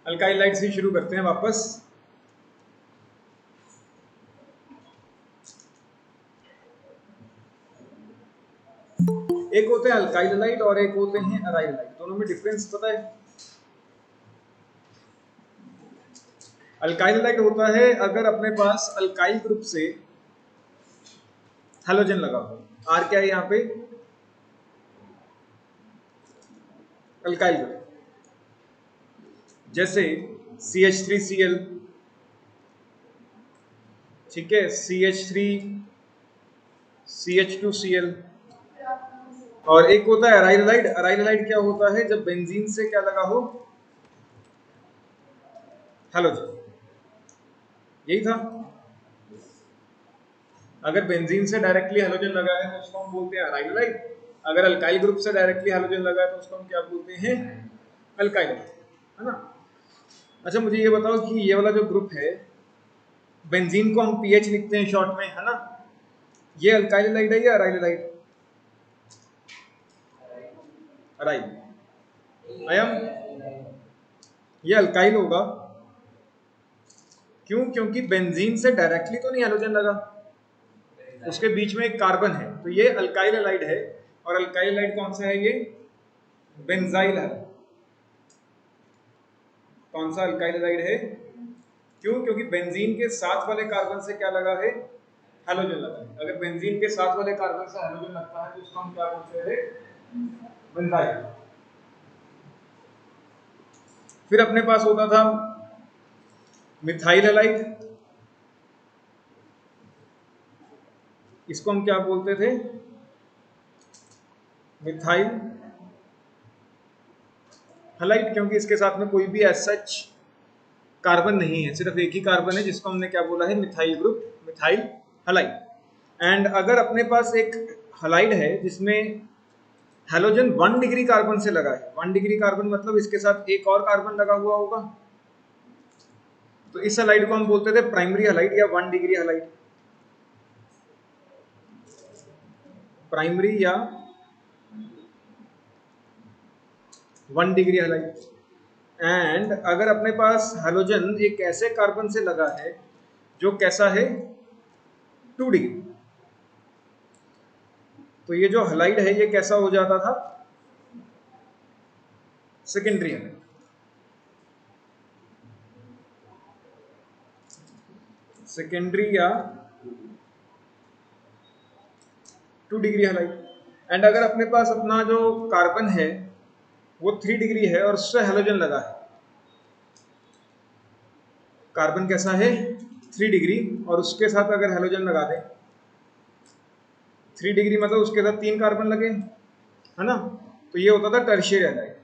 Alkyl light से शुरू करते हैं वापस। एक होते हैं अल्काइल लाइट और एक होते हैं अराइल लाइट, दोनों में डिफरेंस पता है? अल्काइल लाइट होता है अगर अपने पास अल्काइल ग्रुप से हैलोजन लगा हो। आर क्या है यहाँ पे? अल्काइल ग्रुप, जैसे CH3Cl, ठीक है, CH3CH2Cl। और एक होता है अराइल लाइट। अराइल लाइट क्या होता है? जब बेंजीन से क्या लगा हो? हैलोजन। यही था। अगर बेंजीन से डायरेक्टली हैलोजन लगा है तो उसको हम बोलते हैं अराइल लाइट। अगर अल्काइल ग्रुप से डायरेक्टली हैलोजन लगा है तो उसको हम क्या बोलते हैं? अल्काइल लाइट, है ना। अच्छा मुझे ये बताओ कि ये वाला जो ग्रुप है, बेंजीन को हम पीएच लिखते हैं शॉर्ट में, है ना, ये अल्काइल लाइट है या अराइल लाइट? अराइल। आयम, ये अल्काइल होगा। क्यों? क्योंकि बेंजीन से डायरेक्टली तो नहीं हैलोजन लगा, उसके बीच में एक कार्बन है, तो ये अल्काइल हैलाइड है। और अल्काइल हैलाइड कौन सा है? ये बेंजाइल है। कौन सा अल्काइल हैलाइड है? क्यों? क्योंकि बेंजीन के साथ वाले कार्बन से क्या लगा है? हैलोजन लगा है। अगर बेंजीन के साथ वाले कार्बन से हैलोजन लगता है तो उसको हम क्या बोलते हैं? बेंजाइल। फिर अपने पास होता था मिथाइल हैलाइड, इसको हम क्या बोलते थे? मिथाइल हैलाइड, क्योंकि इसके साथ में कोई भी एज सच कार्बन नहीं है, सिर्फ एक ही कार्बन है, जिसको हमने क्या बोला है? Methyl group, methyl halide. And अगर अपने पास एक हैलाइड है जिसमें हैलोजन 1 डिग्री कार्बन से लगा है, 1 डिग्री कार्बन मतलब इसके साथ एक और कार्बन लगा हुआ होगा, तो इस हैलाइड को हम बोलते थे प्राइमरी हैलाइड या 1 डिग्री हैलाइड। प्राइमरी या 1 डिग्री हैलाइड। एंड अगर अपने पास हैलोजन एक ऐसे कार्बन से लगा है जो कैसा है? 2 डिग्री, तो ये जो हैलाइड है ये कैसा हो जाता था? Secondary halide. सेकेंडरी या 2 डिग्री हैलाइड। एंड अगर अपने पास अपना जो कार्बन है वो 3 डिग्री है और उससे हैलोजन लगा है, कार्बन कैसा है? 3 डिग्री, और उसके साथ अगर हैलोजन लगा दें, 3 डिग्री मतलब उसके साथ 3 कार्बन लगे, है ना, तो ये होता था टर्शियरी हैलाइड।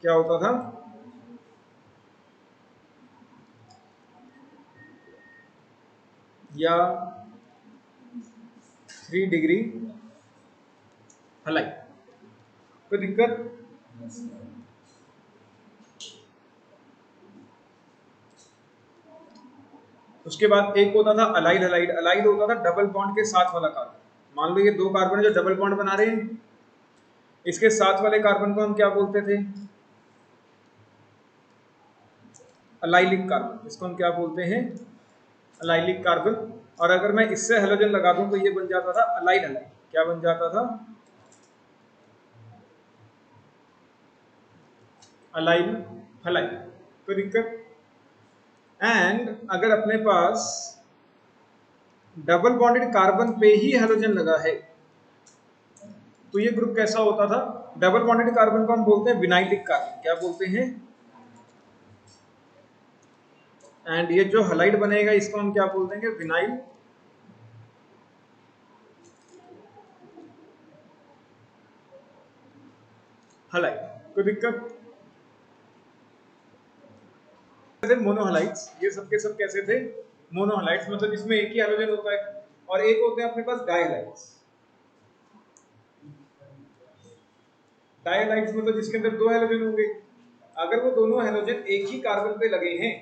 क्या होता था? या 3 डिग्री हैलाइड। कोई दिक्कत? उसके बाद एक होता था अलाइल हैलाइड। अलाइल होता था डबल बॉन्ड के साथ वाला कार्बन। मान लो ये 2 कार्बन है जो डबल बॉन्ड बना रहे हैं, इसके साथ वाले कार्बन को हम क्या बोलते थे? Allylic carbon. इसको हम क्या बोलते हैं? Allylic carbon. और अगर मैं इससे हैलोजन लगा दूं तो ये बन जाता था अलाइल हैलाइड। क्या बन जाता था? Allyl halide. कोई दिक्कत? एंड अगर अपने पास डबल बॉन्डेड कार्बन पे ही हैलोजन लगा है तो ये ग्रुप कैसा होता था? डबल बॉन्डेड कार्बन को हम बोलते हैं विनाइलिक कार्बन। क्या बोलते हैं? एंड ये जो हैलाइड बनेगा इसको हम क्या बोल देंगे? Vinyl halide. कोई दिक्कत? मोनोहलाइड्स, ये सब के सब कैसे थे? मोनोहलाइड्स, मतलब इसमें एक ही हैलोजन होता है। और एक होते हैं अपने पास डायहलाइड्स। डायहलाइड्स मतलब जिसके अंदर 2 हैलोजन होंगे। अगर वो दोनों हैलोजन एक ही कार्बन पे लगे हैं,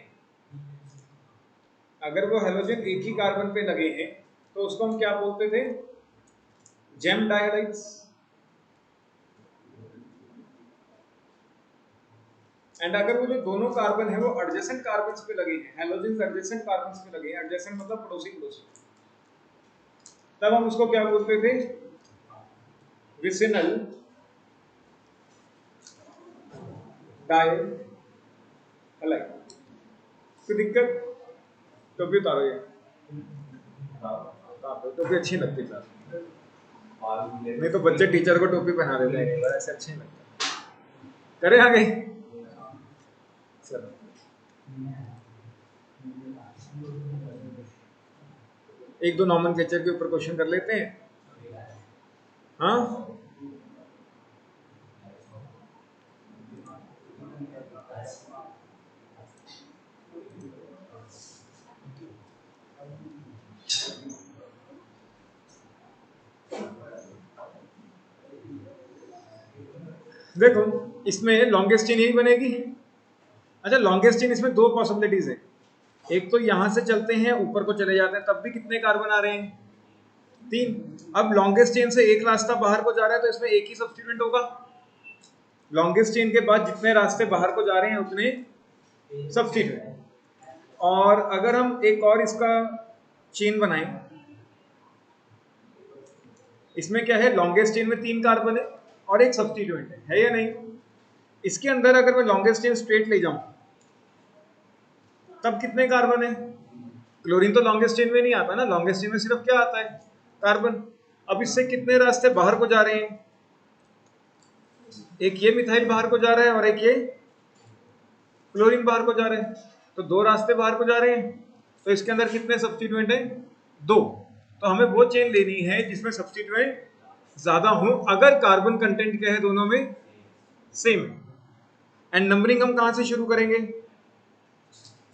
अगर वो हैलोजन एक ही कार्बन पे लगे हैं तो उसको हम क्या बोलते थे? जेम डायहलाइड्स। एंड अगर वो जो दोनों कार्बन है वो एडजेसेंट कार्बन्स पे लगे हैं, हैलोजेंस एडजेसेंट कार्बन्स पे लगे हैं, एडजेसेंट मतलब पड़ोसी पड़ोसी, तब हम उसको क्या बोलते थे, विसिनल डाई हैलाइड। कोई दिक्कत? टोपी उतारो, ये टोपी अच्छी लगती है, नहीं तो बच्चे टीचर को टोपी पहना देते हैं, ऐसे अच्छे नहीं लगता। करे आगे, चलो एक दो नॉमेनक्लेचर के ऊपर क्वेश्चन कर लेते हैं। हाँ, देखो इसमें लॉन्गेस्ट चेन यही बनेगी। अच्छा, लॉन्गेस्ट चेन इसमें दो पॉसिबिलिटीज है, एक तो यहां से चलते हैं ऊपर को चले जाते हैं, तब भी कितने कार्बन आ रहे हैं, 3। अब लॉन्गेस्ट चेन से एक रास्ता बाहर को जा रहा है तो इसमें एक ही सब्स्टिट्यूएंट होगा। लॉन्गेस्ट चेन के बाद जितने रास्ते बाहर को जा रहे हैं उतने सब्स्टिट्यूएंट। और अगर हम एक और इसका चेन बनाएं, इसमें क्या है, लॉन्गेस्ट चेन में 3 कार्बन है और एक सब्स्टिट्यूएंट है या नहीं। इसके अंदर अगर मैं लॉन्गेस्ट चेन स्ट्रेट ले जाऊं तब कितने कार्बन है, क्लोरीन तो लॉन्गेस्ट चेन में नहीं आता ना, लॉन्गेस्ट चेन में सिर्फ क्या आता है, कार्बन। अब इससे कितने रास्ते बाहर को जा रहे हैं, एक ये मिथाइल बाहर को जा रहा है और एक ये क्लोरीन बाहर को जा रहे हैं, तो 2 रास्ते बाहर को जा रहे हैं, तो इसके अंदर कितने सब्स्टिट्यूएंट हैं, 2। तो हमें वो चेन लेनी है जिसमें सब्स्टिट्यूएंट ज्यादा हो, अगर कार्बन कंटेंट क्या है दोनों में सेम। एंड नंबरिंग हम कहां से शुरू करेंगे,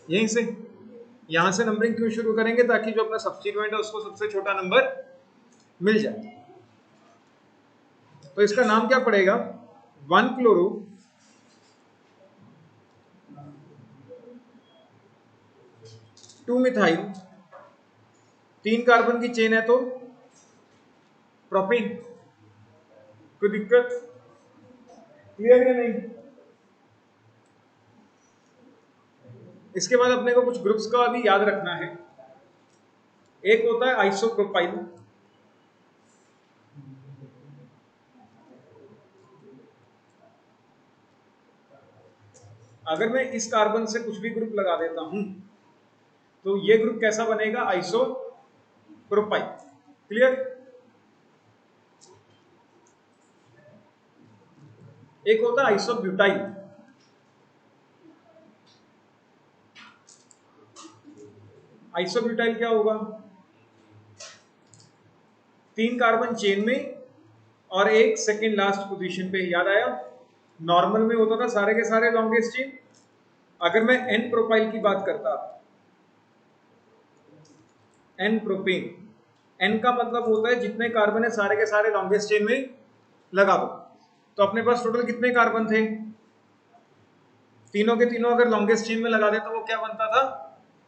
यहीं से, यहां से नंबरिंग क्यों शुरू करेंगे, ताकि जो अपना सब्स्टिट्यूएंट है उसको सबसे छोटा नंबर मिल जाए। तो इसका नाम क्या पड़ेगा, 1 क्लोरो 2 मिथाइल, 3 कार्बन की चेन है तो प्रोपेन। कोई दिक्कत? क्लियर है नहीं? इसके बाद अपने को कुछ ग्रुप्स का भी याद रखना है। एक होता है आइसोप्रोपाइल, अगर मैं इस कार्बन से कुछ भी ग्रुप लगा देता हूं तो ये ग्रुप कैसा बनेगा, आइसोप्रोपाइल। क्लियर? एक होता है आइसोब्यूटाइल, आइसोब्यूटाइल क्या होगा, 3 कार्बन चेन में और एक सेकेंड लास्ट पोजीशन पे, याद आया? नॉर्मल में होता था सारे के सारे लॉन्गेस्ट चेन। अगर मैं एन प्रोपाइल की बात करता, एन प्रोपेन, एन का मतलब होता है जितने कार्बन है सारे के सारे लॉन्गेस्ट चेन में लगा दो। तो अपने पास टोटल कितने कार्बन थे, तीनों के तीनों अगर लॉन्गेस्ट चेन में लगा दे तो वो क्या बनता था,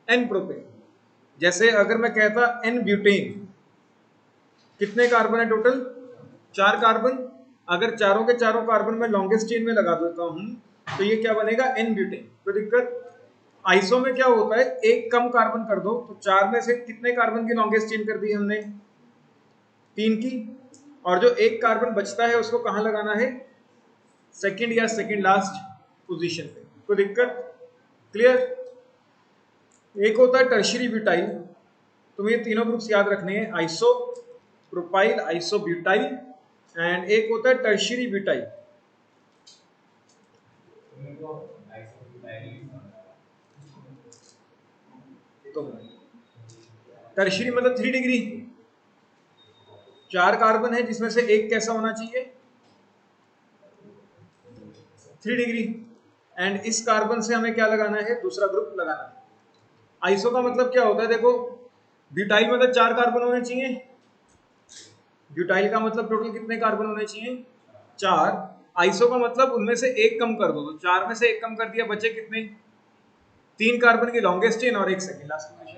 एन प्रोपेन। जैसे अगर मैं कहता एन ब्यूटेन, कितने कार्बन है टोटल, 4 कार्बन, अगर चारों के चारों कार्बन में लॉन्गेस्ट चेन में लगा देता हूं तो ये क्या बनेगा, एन ब्यूटेन। कोई दिक्कत? आइसो में क्या होता है, एक कम कार्बन कर दो तो 4 में से कितने कार्बन की लॉन्गेस्ट चेन कर दी हमने, 3 की, और जो एक कार्बन बचता है उसको कहां लगाना है, सेकंड या सेकंड लास्ट पोजीशन पे। कोई दिक्कत? क्लियर? एक होता है टर्शियरी ब्यूटाइल, तुम्हें ये तीनों ग्रुप्स याद रखने हैं, iso propyl, iso butyl, and एक होता है टर्शियरी ब्यूटाइल। तो टर्शियरी मतलब 3 डिग्री, 4 कार्बन है जिसमें से एक कैसा होना चाहिए, 3 डिग्री, एंड इस कार्बन से हमें क्या लगाना है, दूसरा ग्रुप लगाना है। आइसो का मतलब क्या होता है, देखो ब्यूटाइल मतलब 4 कार्बन होने चाहिए, ब्यूटाइल का मतलब टोटल कितने कार्बन होने चाहिए, 4। आइसो का मतलब उनमें से एक कम कर दो, तो 4 में से एक कम कर दिया, बचे कितने, 3 कार्बन की लॉन्गेस्ट चेन और एक सेकंड लास्ट पोजीशन।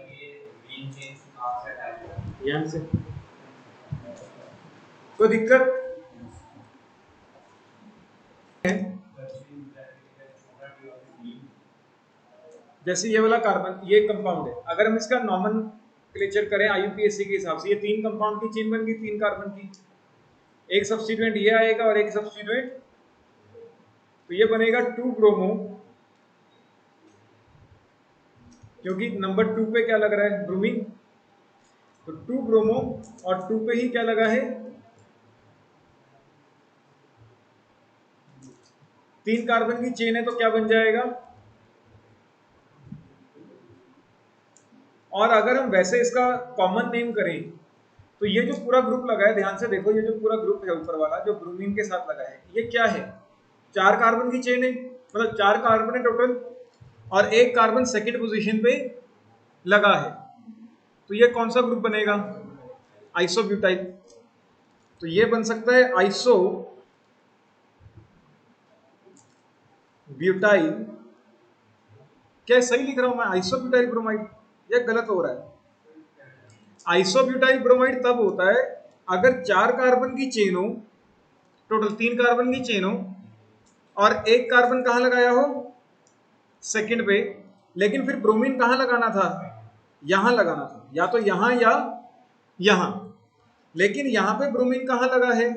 से कोई दिक्कत है? जैसे ये वाला कार्बन, ये कंपाउंड है, अगर हम इसका नॉमेनक्लेचर करें आईयूपीएसी के हिसाब से, ये 3 कंपाउंड की चेन बन गई, 3 कार्बन की, एक सब्स्टिट्यूएंट ये आएगा और एक सब्स्टिट्यूएंट, तो ये बनेगा 2 ब्रोमो, क्योंकि नंबर 2 पे क्या लग रहा है, ब्रोमीन, तो 2 ब्रोमो और 2 पे ही क्या लगा है, 3 कार्बन की चेन है, तो क्या बन जाएगा। और अगर हम वैसे इसका कॉमन नेम करें, तो ये जो पूरा ग्रुप लगा है, ध्यान से देखो, ये जो पूरा ग्रुप है ऊपर वाला जो ब्रोमीन के साथ लगा है, ये क्या है, 4 कार्बन की चेन है, मतलब 4 कार्बन है टोटल, और एक कार्बन सेकंड पोजीशन पे लगा है, तो ये कौन सा ग्रुप बनेगा, आइसोब्यूटाइल। तो ये बन सकता है आइसो ब्यूटाइल, क्या सही लिख रहा हूं मैं, आइसोब्यूटाइल ब्रोमाइड, ये गलत हो रहा है। आइसोब्यूटाइल ब्रोमाइड तब होता है अगर 4 कार्बन की चेन हो, टोटल 3 कार्बन की चेन हो, और एक कार्बन कहां लगाया हो, सेकंड पे, लेकिन फिर ब्रोमीन कहां लगाना था, यहां लगाना था, या तो यहां या यहां, लेकिन यहां पे ब्रोमीन कहां लगा है,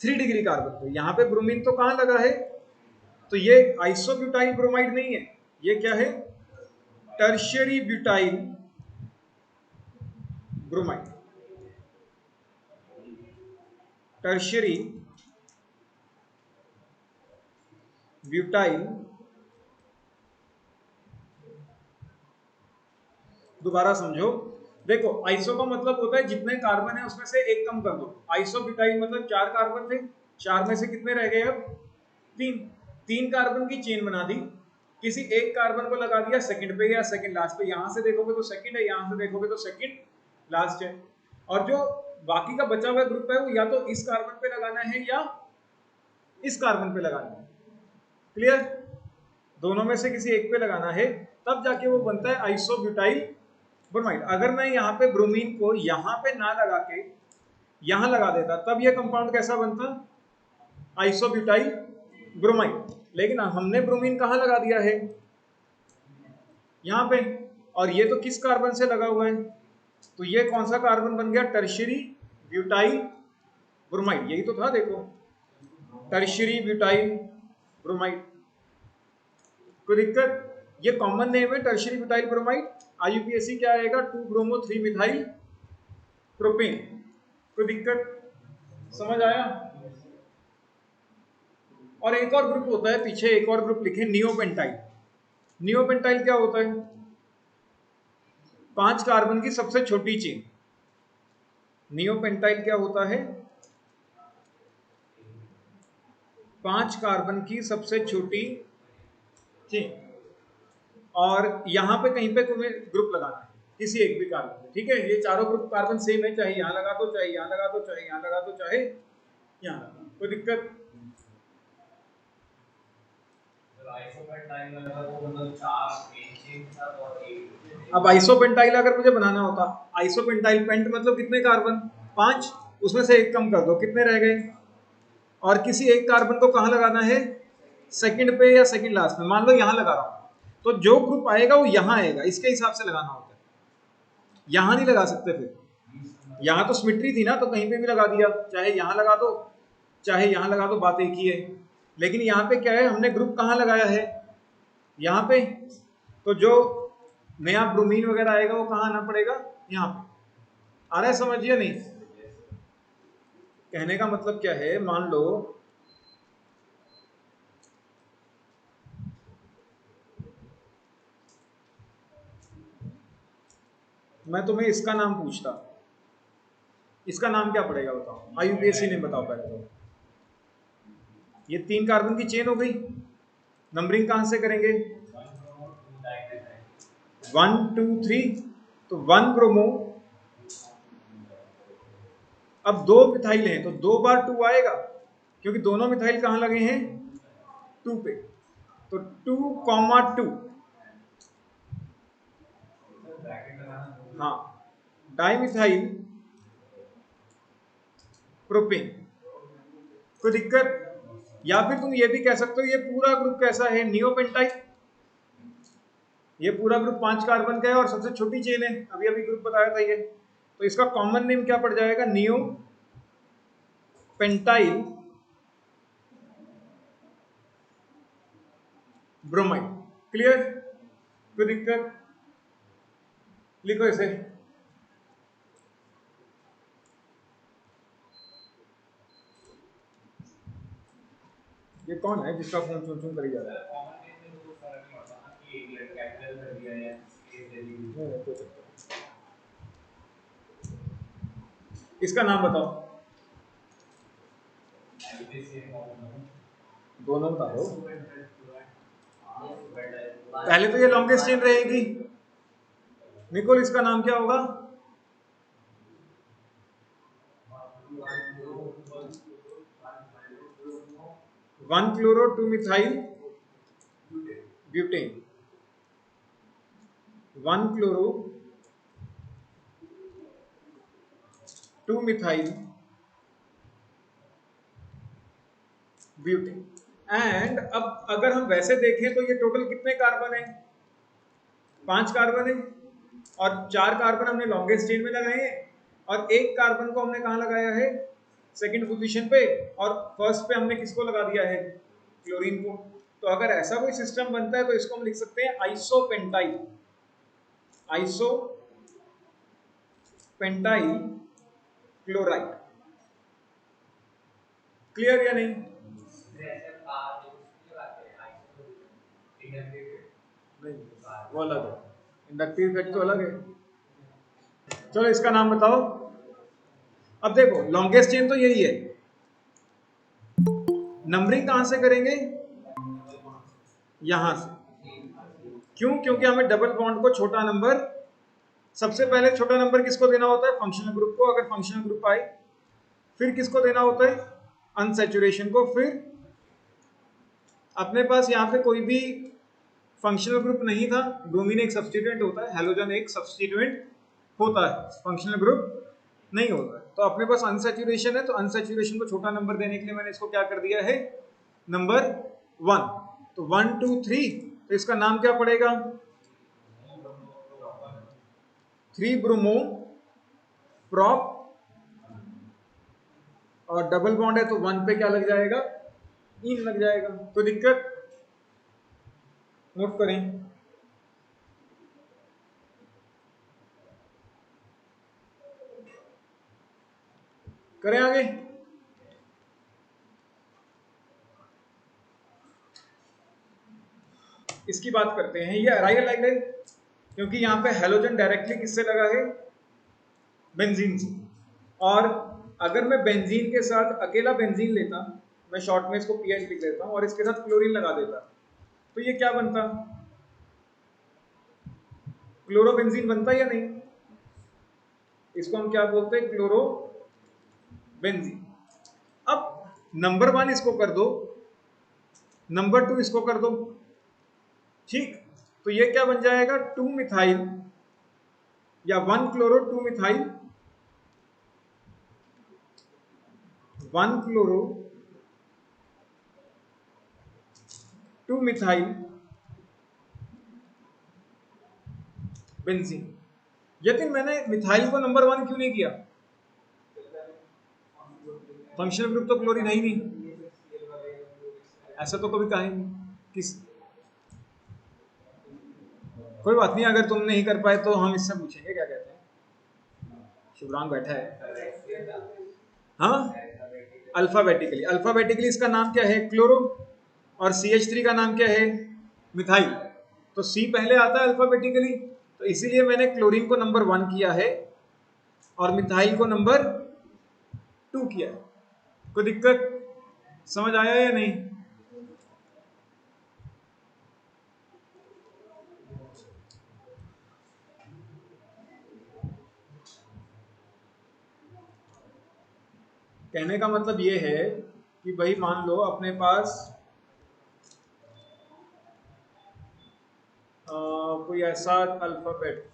3 डिग्री कार्बन पे, यहां पे ब्रोमीन तो कहां लगा है, तो ये आइसोब्यूटाइल ब्रोमाइड नहीं है, ये क्या है, tertiary butyl bromide, tertiary butyl, दोबारा समझो, देखो आइसो का मतलब होता है जितने कार्बन है उसमें से एक कम कर दो, आइसोब्यूटाइल मतलब 4 कार्बन थे, 4 में से कितने रह गए अब, 3 कार्बन की चेन बना दी, किसी एक कार्बन को लगा दिया सेकंड पे या सेकंड लास्ट पे, यहां से देखोगे तो सेकंड है, यहां से देखोगे तो सेकंड लास्ट है, और जो बाकी का बचा हुआ ग्रुप है वो या तो इस कार्बन पे लगाना है या इस कार्बन पे लगाना है, क्लियर, दोनों में से किसी एक पे लगाना है, तब जाके वो बनता है आइसोब्यूटाइल ब्रोमाइड। अगर मैं यहाँ पे ब्रोमीन को यहाँ पे ना लगा के यहाँ लगा देता, तब ये कंपाउंड कैसा बनता, आइसोब्यूटाइल ब्रोमाइड, लेकिन हमने ब्रोमीन कहाँ लगा दिया है, यहाँ पे, और ये तो किस कार्बन से लगा हुआ है, तो ये कौन सा कार्बन बन गया, टर्शियरी ब्यूटाइल ब्रोमाइड, यही तो था, देखो टर्शियरी ब्यूटाइल ब्रोमाइड, कोई दिक्कत, ये कॉमन नेम है टर्शियरी ब्यूटाइल ब्रोमाइड, आईयूपीएसी क्या आएगा, 2 ब्रोमो 3 मिथाइल प्रोपेन, कोई दिक्कत, समझ आया। और एक और ग्रुप होता है, पीछे एक और ग्रुप लिखे, नियोपेंटाइल, नियोपेंटाइल क्या होता है, 5 कार्बन की सबसे छोटी चेन, नियोपेंटाइल क्या होता है, 5 कार्बन की सबसे छोटी चेन, और यहां पे कहीं पे तुम्हें ग्रुप लगाना है किसी एक भी कार्बन में, ठीक है, ये चारों ग्रुप कार्बन सेम है, चाहे यहां लगा दो, चाहे यहां लगा दो, चाहे यहां लगा दो, चाहे यहां लगा दो, कोई दिक्कत। अब आइसोपेंटाइल अगर मुझे बनाना होता, आइसोपेंटाइल पेंट मतलब कितने कार्बन, 5, उसमें से एक कम कर दो, कितने रह गए, और किसी एक कार्बन को कहां लगाना है, सेकंड पे या सेकंड लास्ट में, मान लो यहां लगा रहा हूं, तो जो ग्रुप आएगा वो यहां आएगा, इसके हिसाब से लगाना होता है, यहां नहीं लगा सकते, फिर यहां तो सिमेट्री थी ना, तो कहीं पे भी लगा दिया, चाहे यहां लगा दो चाहे यहां लगा दो, बात एक ही है, लेकिन यहाँ पे क्या है, हमने ग्रुप कहाँ लगाया है, यहाँ पे, तो जो नया ब्रोमीन वगैरह आएगा वो कहाँ आना पड़ेगा, यहाँ पे, आ रहा है समझिए नहीं, कहने का मतलब क्या है, मान लो मैं तुम्हें इसका नाम पूछता, इसका नाम क्या पड़ेगा बताओ, आईयूपीएसी ने बताओ पहले तो, ये 3 कार्बन की चेन हो गई, नंबरिंग कहां से करेंगे, 1 2 3, तो 1 ब्रोमो, अब 2 मिथाइल हैं तो 2 बार 2 आएगा, क्योंकि दोनों मिथाइल कहां लगे हैं, 2 पे, तो 2,2, हाँ, डाइमिथाइल प्रोपेन, कोई दिक्कत, या फिर तुम ये भी कह सकते हो ये पूरा ग्रुप कैसा है, नियोपेंटाइल। ये पूरा ग्रुप 5 कार्बन का है और सबसे छोटी चेन है, अभी अभी ग्रुप बताया था ये, तो इसका कॉमन नेम क्या पड़ जाएगा, नियो पेंटाइल ब्रोमाइड। क्लियर? कोई दिक्कत? लिखो इसे। ये कौन है जिसका फोन चुन चुन करी जा रहा है? इसका नाम बताओ, दोनों बता दो। पहले तो ये लॉन्गेस्ट चेन रहेगी। निकोल, इसका नाम क्या होगा? 1 chloro 2 methyl butane. 1 chloro 2 methyl butane. And अब अगर हम वैसे देखें तो ये टोटल कितने कार्बन है, 5 कार्बन है, और 4 कार्बन हमने लॉन्गेस्ट चेन में लगाए हैं, और एक कार्बन को हमने कहाँ लगाया है, सेकंड पोजीशन पे, और फर्स्ट पे हमने किसको लगा दिया है, क्लोरीन को। तो अगर ऐसा कोई सिस्टम बनता है तो इसको हम लिख सकते हैं आइसोपेंटाइल, आइसोपेंटाइल क्लोराइड। क्लियर या नहीं? नहीं, वो अलग है, इंडक्टिव इफेक्ट तो अलग है। चलो इसका नाम बताओ। अब देखो लॉन्गेस्ट चेन तो यही है, नंबरिंग कहां से करेंगे, यहां से। क्यों? क्योंकि हमें डबल बॉन्ड को छोटा नंबर, सबसे पहले छोटा नंबर किसको देना होता है, फंक्शनल ग्रुप को, अगर फंक्शनल ग्रुप आए। फिर किसको देना होता है, अनसैचुरेशन को। फिर अपने पास यहाँ पे कोई भी फंक्शनल ग्रुप नहीं था, ब्रोमीन एक सब्स्टिट्यूएंट होता है, हेलोजन एक सब्स्टिट्यूएंट होता है, फंक्शनल ग्रुप नहीं होता है। तो अपने पास अनसैचुरेशन है, तो अनसैचुरेशन को छोटा नंबर देने के लिए मैंने इसको क्या कर दिया है, नंबर 1। तो 1 2 3, तो इसका नाम क्या पड़ेगा, 3 ब्रोमो प्रॉप, और डबल बॉन्ड है तो 1 पे क्या लग जाएगा, इन लग जाएगा। तो दिक्कत नोट करें। करें आगे। इसकी बात करते हैं, ये अराइवल लाइन है क्योंकि यहाँ पे हेलोजन डायरेक्टली किससे लगा है, बेंजीन से। और अगर मैं बेंजीन के साथ अकेला बेंजीन लेता, मैं शॉर्ट में इसको पीएच लिख देता हूँ, और इसके साथ क्लोरीन लगा देता, तो ये क्या बनता, क्लोरोबेंजीन बनता या नहीं। इसको हम क्या बोलते हैं, क्लोरोबेंजीन। अब नंबर 1 इसको कर दो, नंबर 2 इसको कर दो, ठीक। तो ये क्या बन जाएगा, 2 मिथाइल, या 1 chloro 2 methyl, 1 chloro 2 methyl benzene. यदि मैंने मिथाइल को नंबर 1 क्यों नहीं किया, फंक्शनल ग्रुप तो क्लोरीन है ही नहीं, ऐसा तो कभी कहा ही नहीं किस। कोई बात नहीं, अगर तुम नहीं कर पाए तो हम इससे पूछेंगे, क्या कहते हैं, शुभराम बैठा है। हाँ, अल्फाबेटिकली, अल्फाबेटिकली इसका नाम क्या है, क्लोरो, और CH3 का नाम क्या है, मिथाइल। तो C पहले आता है अल्फाबेटिकली, तो इसीलिए मैंने क्लोरीन को नंबर 1 किया है और मिथाइल को नंबर 2 किया है। कोई दिक्कत, समझ आया या नहीं? कहने का मतलब ये है कि भाई मान लो अपने पास कोई ऐसा अल्फाबेट,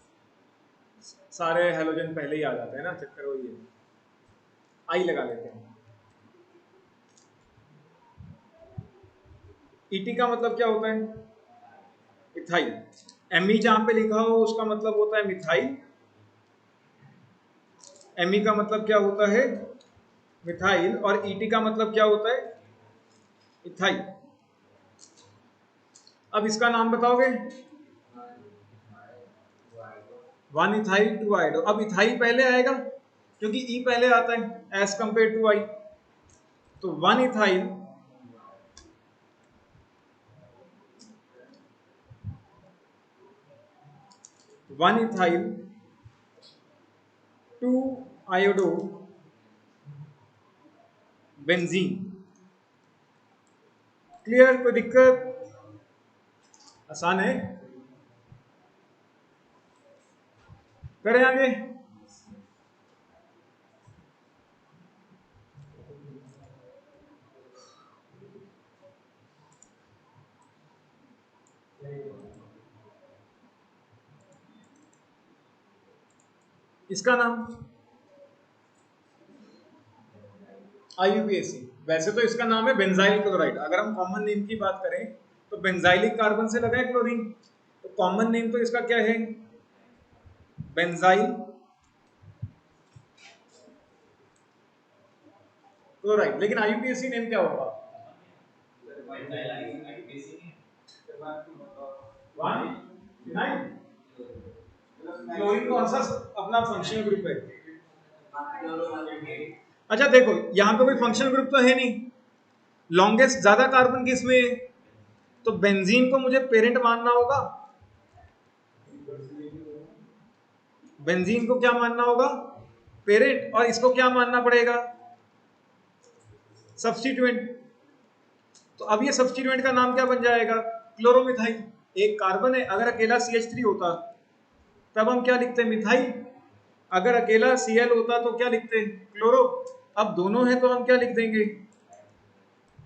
सारे हेलोजन पहले ही आ जाते हैं ना, चक्कर वही है, आई लगा लेते हैं। ईटी का मतलब क्या होता है? इथाइल। एमई जहां पे लिखा हो उसका मतलब होता है मिथाइल। एमई का मतलब क्या होता है? मिथाइल। और ईटी का मतलब क्या होता है? इथाइल। अब इसका नाम बताओगे? One ethyl to आइडो। अब इथाइल पहले आएगा क्योंकि ई पहले आता है एज कंपेयर टू आई। तो one ethyl to iodo benzene. Clear? कोई दिक्कत? आसान है। करें आगे? इसका नाम IUPAC। वैसे तो इसका नाम है बेंजाइल क्लोराइड। अगर हम कॉमन नेम की बात करें तो बेंजाइलिक कार्बन से लगा है क्लोरीन, तो कॉमन नेम तो इसका क्या है? Benzyl chloride. लेकिन IUPAC नेम क्या होगा? क्लोरीन कौन सा अपना फंक्शनल ग्रुप है? अच्छा देखो, यहाँ पे कोई फंक्शनल ग्रुप तो है नहीं। लॉन्गेस्ट ज्यादा कार्बन किसमें है? तो बेंजीन को मुझे पेरेंट मानना होगा। बेंजीन को क्या मानना होगा? पेरेंट। और इसको क्या मानना पड़ेगा? सब्स्टिट्यूएंट। तो अब ये सब्स्टिट्यूएंट का नाम क्या बन जाएगा? क्लोरोमिथाइल। एक कार्बन है, अगर अकेला CH3 होता तब हम क्या लिखते हैं? मिथाइल। अगर अकेला Cl होता तो क्या लिखते हैं? क्लोरो। अब दोनों है तो हम क्या लिख देंगे?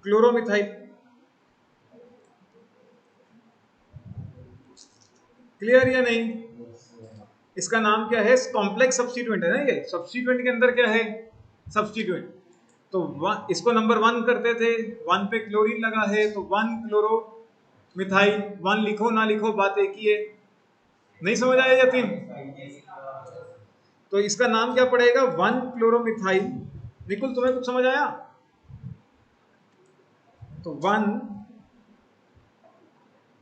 क्लोरोमिथाइल। क्लियर या नहीं? इसका नाम क्या है? कॉम्प्लेक्स सब्स्टिट्यूएंट है ना। ये सब्स्टिट्यूएंट के अंदर क्या है? सब्स्टिट्यूएंट। तो इसको नंबर 1 करते थे, 1 पे क्लोरीन लगा है तो 1 क्लोरो मिथाइल। 1 लिखो ना लिखो बात एक ही है। नहीं समझ आया यतीम? तो इसका नाम क्या पड़ेगा? 1 क्लोरोमिथाइल। निकुल तुम्हें कुछ समझ आया? तो 1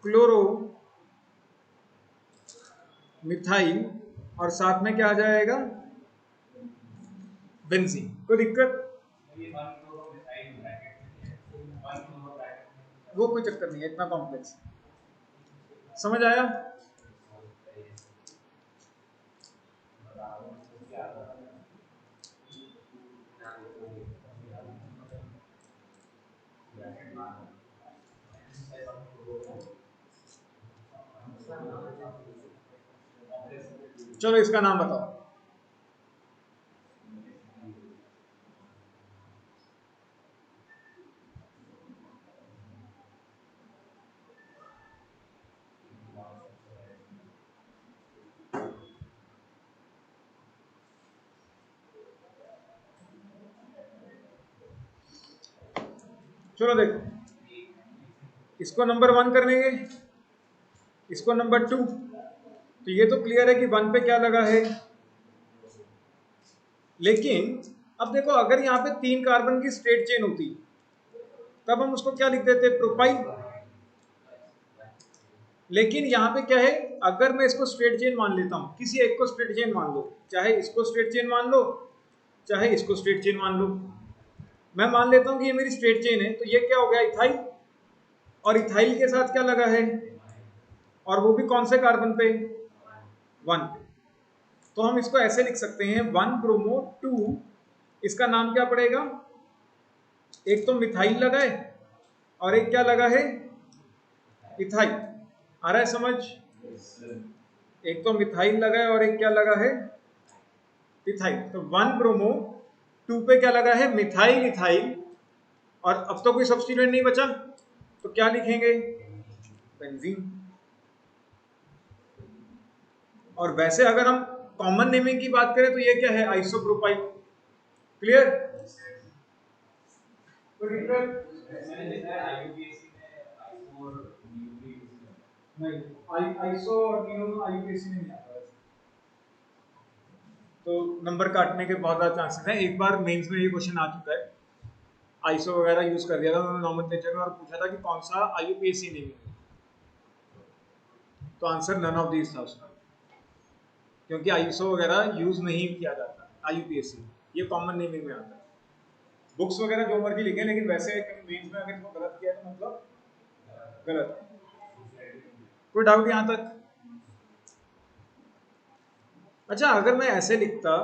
क्लोरो मिथाइल और साथ में क्या आ जाएगा? बेंजीन। कोई दिक्कत? वो कोई चक्कर नहीं है, इतना कॉम्प्लेक्स। समझ आया? चलो इसका नाम बताओ। चलो देखो, इसको नंबर 1 कर लेंगे, इसको नंबर 2। तो ये तो क्लियर है कि 1 पे क्या लगा है। लेकिन अब देखो, अगर यहाँ पे 3 कार्बन की स्ट्रेट चेन होती तब हम उसको क्या लिख देते? प्रोपाइल। लेकिन यहाँ पे क्या है, अगर मैं इसको स्ट्रेट चेन मान लेता हूँ, किसी एक को स्ट्रेट चेन मान लो, चाहे इसको स्ट्रेट चेन मान लो, चाहे इसको स्ट्रेट चेन मान लो। मैं मान लेता हूँ कि ये मेरी स्ट्रेट चेन है, तो ये क्या हो गया? इथाइल। और इथाइल के साथ क्या लगा है? और वो भी कौन से कार्बन पे? 1 पे। तो हम इसको ऐसे लिख सकते हैं 1 ब्रोमो 2। इसका नाम क्या पड़ेगा? एक तो मिथाइल लगा है और एक क्या लगा है? इथाइल। आ रहा है समझ? एक तो मिथाइल लगा है और एक क्या लगा है? इथाइल। तो 1 ब्रोमो 2 पे क्या लगा है? Methyl ethyl. और अब तो कोई सब्स्टिट्यूएंट नहीं बचा, तो क्या लिखेंगे? बेंजीन। और वैसे अगर हम कॉमन नेमिंग की बात करें तो ये क्या है? आइसोप्रोपाइल। क्लियर? नहीं, आईसो और नियो आईयूपीएसी में नहीं आता वैसे। तो नंबर काटने के बहुत ज़्यादा चांसेस हैं। एक बार मेंस में ये क्वेश्चन आ चुका है, आईसो वगैरह यूज कर दिया था उन्होंने नॉमेनक्लेचर में और पूछा था कि कौन सा आईयूपीएसी नेम है, तो आंसर नन ऑफ दीज था उसका, क्योंकि आईसो वगैरह यूज नहीं किया जाता, आईयूपीएसी ये कॉमन नेमिंग में आता है। बुक्स वगैरह जो मर्जी लिखें, लेकिन वैसे मेंस में अगर इसको गलत किया तो मतलब गलत। कोई डाउट यहाँ तक? अच्छा, अगर मैं ऐसे लिखता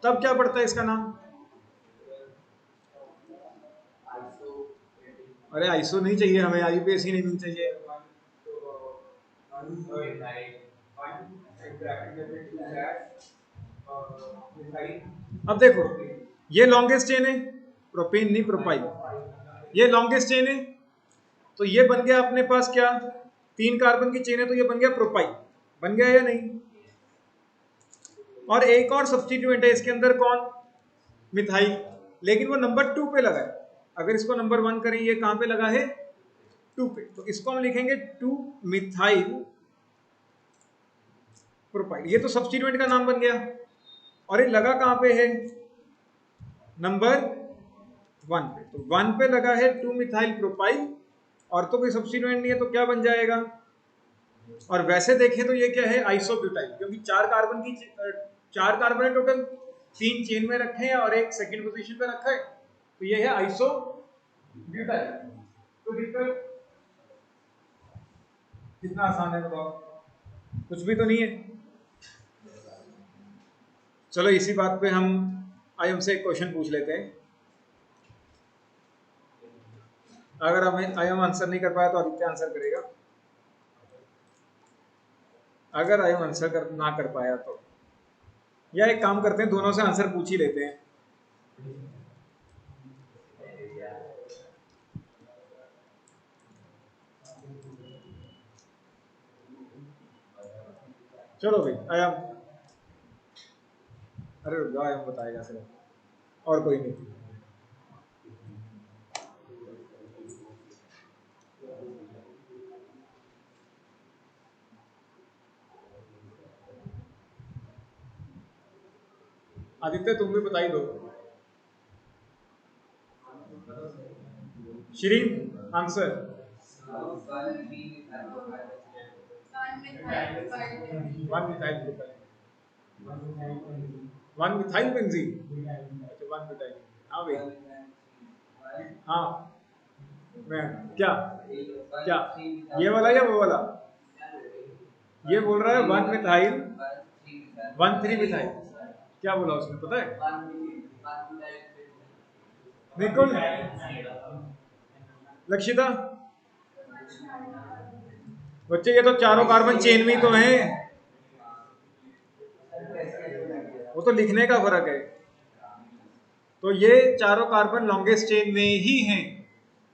तब क्या पड़ता है इसका नाम? अरे आईसो नहीं चाहिए हमें, आईयूपीएसी नेमिंग चाहिए। अब देखो, ये लॉन्गेस्ट चेन है, प्रोपेन नहीं प्रोपाइल, ये लॉन्गेस्ट चेन है, तो ये बन गया अपने पास क्या, 3 कार्बन की चेन है, तो ये बन गया प्रोपाइल, बन गया या नहीं? और एक और सब्स्टिट्यूएंट है इसके अंदर, कौन? मिथाइल, लेकिन वो नंबर 2 पे लगा है। अगर इसको नंबर 1 करें, ये कहां पे लगा है? 2 पे, तो इसको हम लिखेंगे 2 मिथाइल प्रोपाइल। ये तो सब्स्टिट्यूएंट का नाम बन गया, और ये लगा कहां पे है? नंबर 1 पे। तो 1 पे लगा है 2 मिथाइल प्रोपाइल, और तो कोई सब्स्टिट्यूएंट नहीं है, तो क्या बन जाएगा? और वैसे देखें तो ये क्या है? आइसोब्यूटाइल, क्योंकि 4 कार्बन है टोटल, 3 चेन में रखे हैं और एक सेकंड पोजीशन पे रखा है, तो ये है आइसोब्यूटाइल। तो दिक्कत कितना आसान है बताओ, कुछ भी तो नहीं है। चलो इसी बात पे हम आयम से एक क्वेश्चन पूछ लेते हैं। अगर हमें आयम आंसर नहीं कर पाया तो आदित्य आंसर करेगा, अगर आयम आंसर ना कर पाया तो, या एक काम करते हैं, दोनों से आंसर पूछ ही लेते हैं। चलो भाई आयम, अरे रुक जाओ, आयम बताएगा सिर्फ, और कोई नहीं। आदित्य तुम भी बता ही दो। श्रीन answer. One methyl propyl, one methyl benzene, अच्छा वन मिथाइल, हाँ भाई, हाँ। मैं क्या क्या ये वाला या वो वाला? ये बोल रहा है 1 मिथाइल 1 3 मिथाइल, क्या बोला उसने पता है? निकुल, लक्षिता, बच्चे ये तो चारों कार्बन चेन में तो हैं, वो तो लिखने का फर्क है। तो ये चारों कार्बन लॉन्गेस्ट चेन में ही हैं,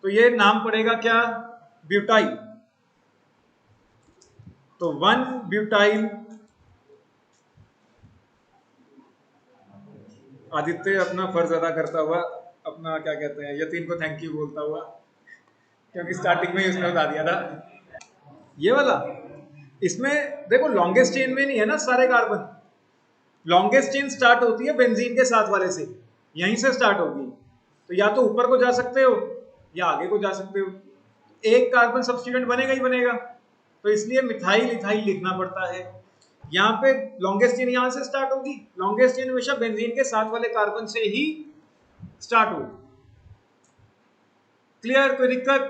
तो ये नाम पड़ेगा क्या? ब्यूटाइल। तो 1 ब्यूटाइल। आदित्य अपना फर्ज अदा करता हुआ, अपना क्या कहते हैं, यतीन को थैंक यू बोलता हुआ, क्योंकि स्टार्टिंग में ही उसने बता दिया था। ये वाला, इसमें देखो लॉन्गेस्ट चेन में नहीं है ना सारे कार्बन, लॉन्गेस्ट चेन स्टार्ट होती है बेंजीन के साथ वाले से, यहीं से स्टार्ट होगी, तो या तो ऊपर को जा सकते हो या आगे को जा सकते हो, एक कार्बन सब्स्टिट्यूएंट बनेगा ही बनेगा, तो इसलिए मिथाइल इथाइल लिखना पड़ता है। यहाँ पे लॉन्गेस्ट चेन यहाँ से स्टार्ट होगी, लॉन्गेस्ट चेन हमेशा बेंजीन के साथ वाले कार्बन से ही स्टार्ट होगी। क्लियर? कोई दिक्कत?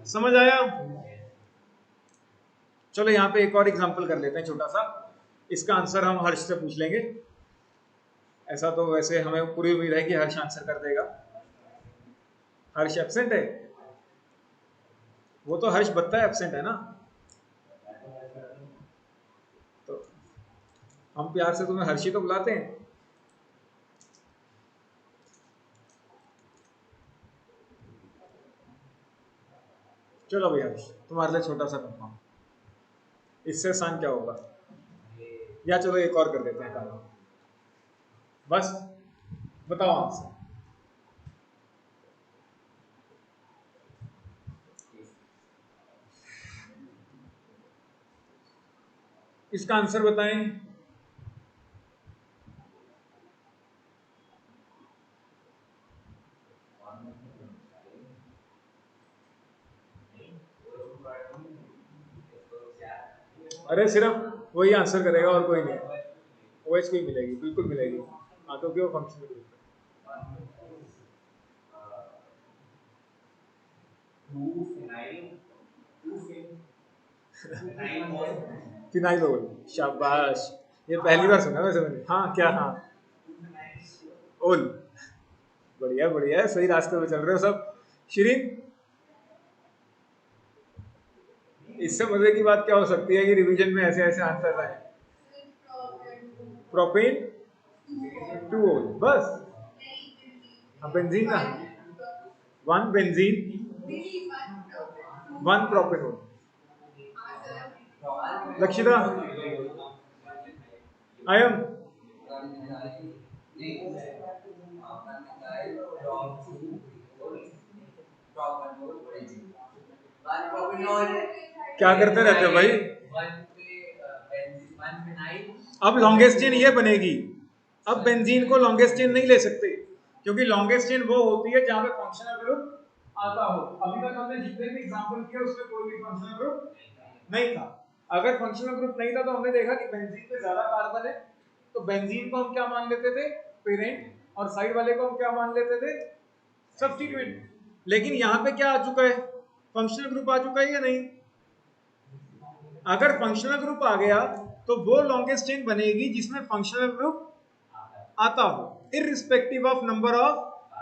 समझ आया? चलो यहाँ पे एक और एग्जांपल कर लेते हैं छोटा सा, इसका आंसर हम हर्ष से पूछ लेंगे। ऐसा तो वैसे हमें पूरी उम्मीद है कि हर्ष आंसर कर देगा। हर्ष एब्सेंट है, वो तो हर्ष बत्ता है एब्सेंट है ना, तो हम प्यार से तुम्हें हर्षी तो बुलाते हैं। चलो भैया, तुम्हारे लिए छोटा सा कंफर्म, इससे आसान क्या होगा? या चलो एक और कर देते हैं काम, बस बताओ आंसर। इसका आंसर बताएं। अरे सिर्फ वही आंसर करेगा और कोई नहीं, ओएच को ही मिलेगी, बिल्कुल मिलेगी। हाँ, क्योंकि वो फंक्शनल ग्रुप है। फिनाइल ओल, शाबाश, ये पहली बार सुना वैसे मैंने। हाँ क्या, हाँ ओल, बढ़िया बढ़िया, सही रास्ते पे चल रहे हो सब। शिरीन, इससे मजे की बात क्या हो सकती है कि रिवीजन में ऐसे ऐसे आंसर आए। प्रोपेन टू ओल, बस। अब बेंजीन का one benzene one propanol. Lakshita, आयम, क्या करते रहते हो भाई? अब लॉन्गेस्ट चेन ये बनेगी। अब बेंजीन को लॉन्गेस्ट चेन नहीं ले सकते, क्योंकि लॉन्गेस्ट चेन वो होती है जहां पे फंक्शनल ग्रुप आता हो। अभी तक हमने जितने भी एग्जांपल किए उसमें कोई भी फंक्शनल ग्रुप नहीं था। अगर फंक्शनल ग्रुप नहीं था तो हमने देखा कि बेंजीन पे ज्यादा कार्बन है, तो बेंजीन को हम क्या मान लेते थे, पेरेंट, और साइड वाले को हम क्या मान लेते थे, सब्स्टिट्यूएंट। लेकिन यहाँ पे क्या आ चुका है, फंक्शनल ग्रुप आ चुका है या नहीं? अगर फंक्शनल ग्रुप आ गया तो वो लॉन्गेस्ट चेन बनेगी जिसमें फंक्शनल ग्रुप आता हो, irrespective of number of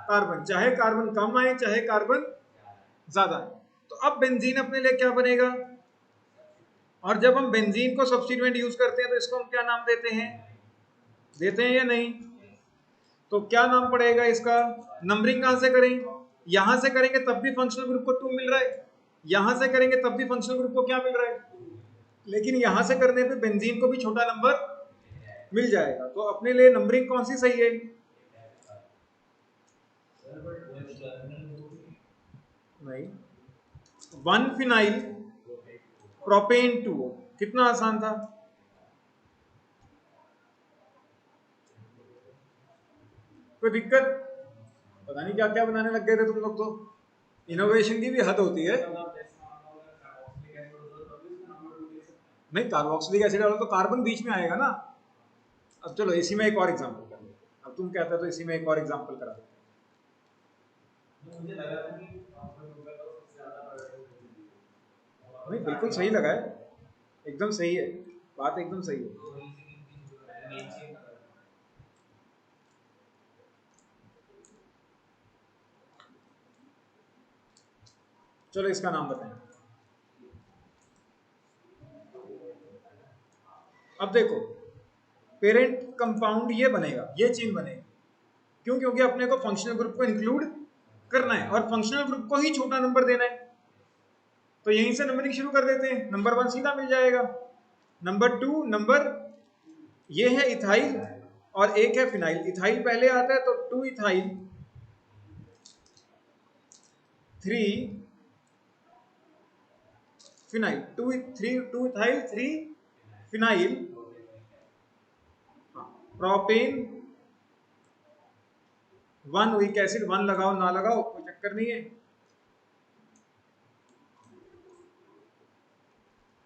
carbon, चाहे कार्बन कम आए चाहे कार्बन ज्यादा आए। तो अब बेंजीन अपने लिए क्या बनेगा? और जब हम बेंजीन को सब्स्टिट्यूएंट यूज करते हैं तो इसको हम क्या नाम देते हैं, देते हैं या नहीं? तो क्या नाम पड़ेगा इसका? नंबरिंग कहां से करें? यहां से करेंगे तब भी फंक्शनल ग्रुप को 2 मिल रहा है, यहां से करेंगे तब भी फंक्शनल ग्रुप को क्या मिल रहा है, लेकिन यहां से करने पे बेंजीन को भी छोटा नंबर मिल जाएगा। तो अपने लिए नंबरिंग कौन सी सही है? नहीं, वन फिनाइल प्रोपेन टू, कितना आसान था। कोई दिक्कत? पता नहीं क्या क्या बनाने लग गए थे तुम लोग तो, इनोवेशन की भी हद होती है। नहीं, कार्बोक्सिलिक एसिड डालो तो कार्बन बीच में आएगा ना। अब चलो इसी में एक और एग्जांपल कर लो, अब तुम कहते हो तो इसी में एक और एग्जांपल करा दो। नहीं, बिल्कुल सही लगा है, एकदम सही है, बात एकदम सही है। चलो इसका नाम बताएं। अब देखो, पेरेंट कंपाउंड ये बनेगा, ये चेन बनेगी, क्यों? क्योंकि अपने को फंक्शनल ग्रुप को इंक्लूड करना है और फंक्शनल ग्रुप को ही छोटा नंबर देना है। तो यहीं से नंबरिंग शुरू कर देते हैं, नंबर 1 सीधा मिल जाएगा, नंबर 2 नंबर, ये है इथाइल और एक है फिनाइल। इथाइल पहले आता है तो 2 ethyl 3 phenyl, 2 ethyl 3 phenyl propane 1 weak acid. 1 लगाओ ना लगाओ कोई चक्कर नहीं है।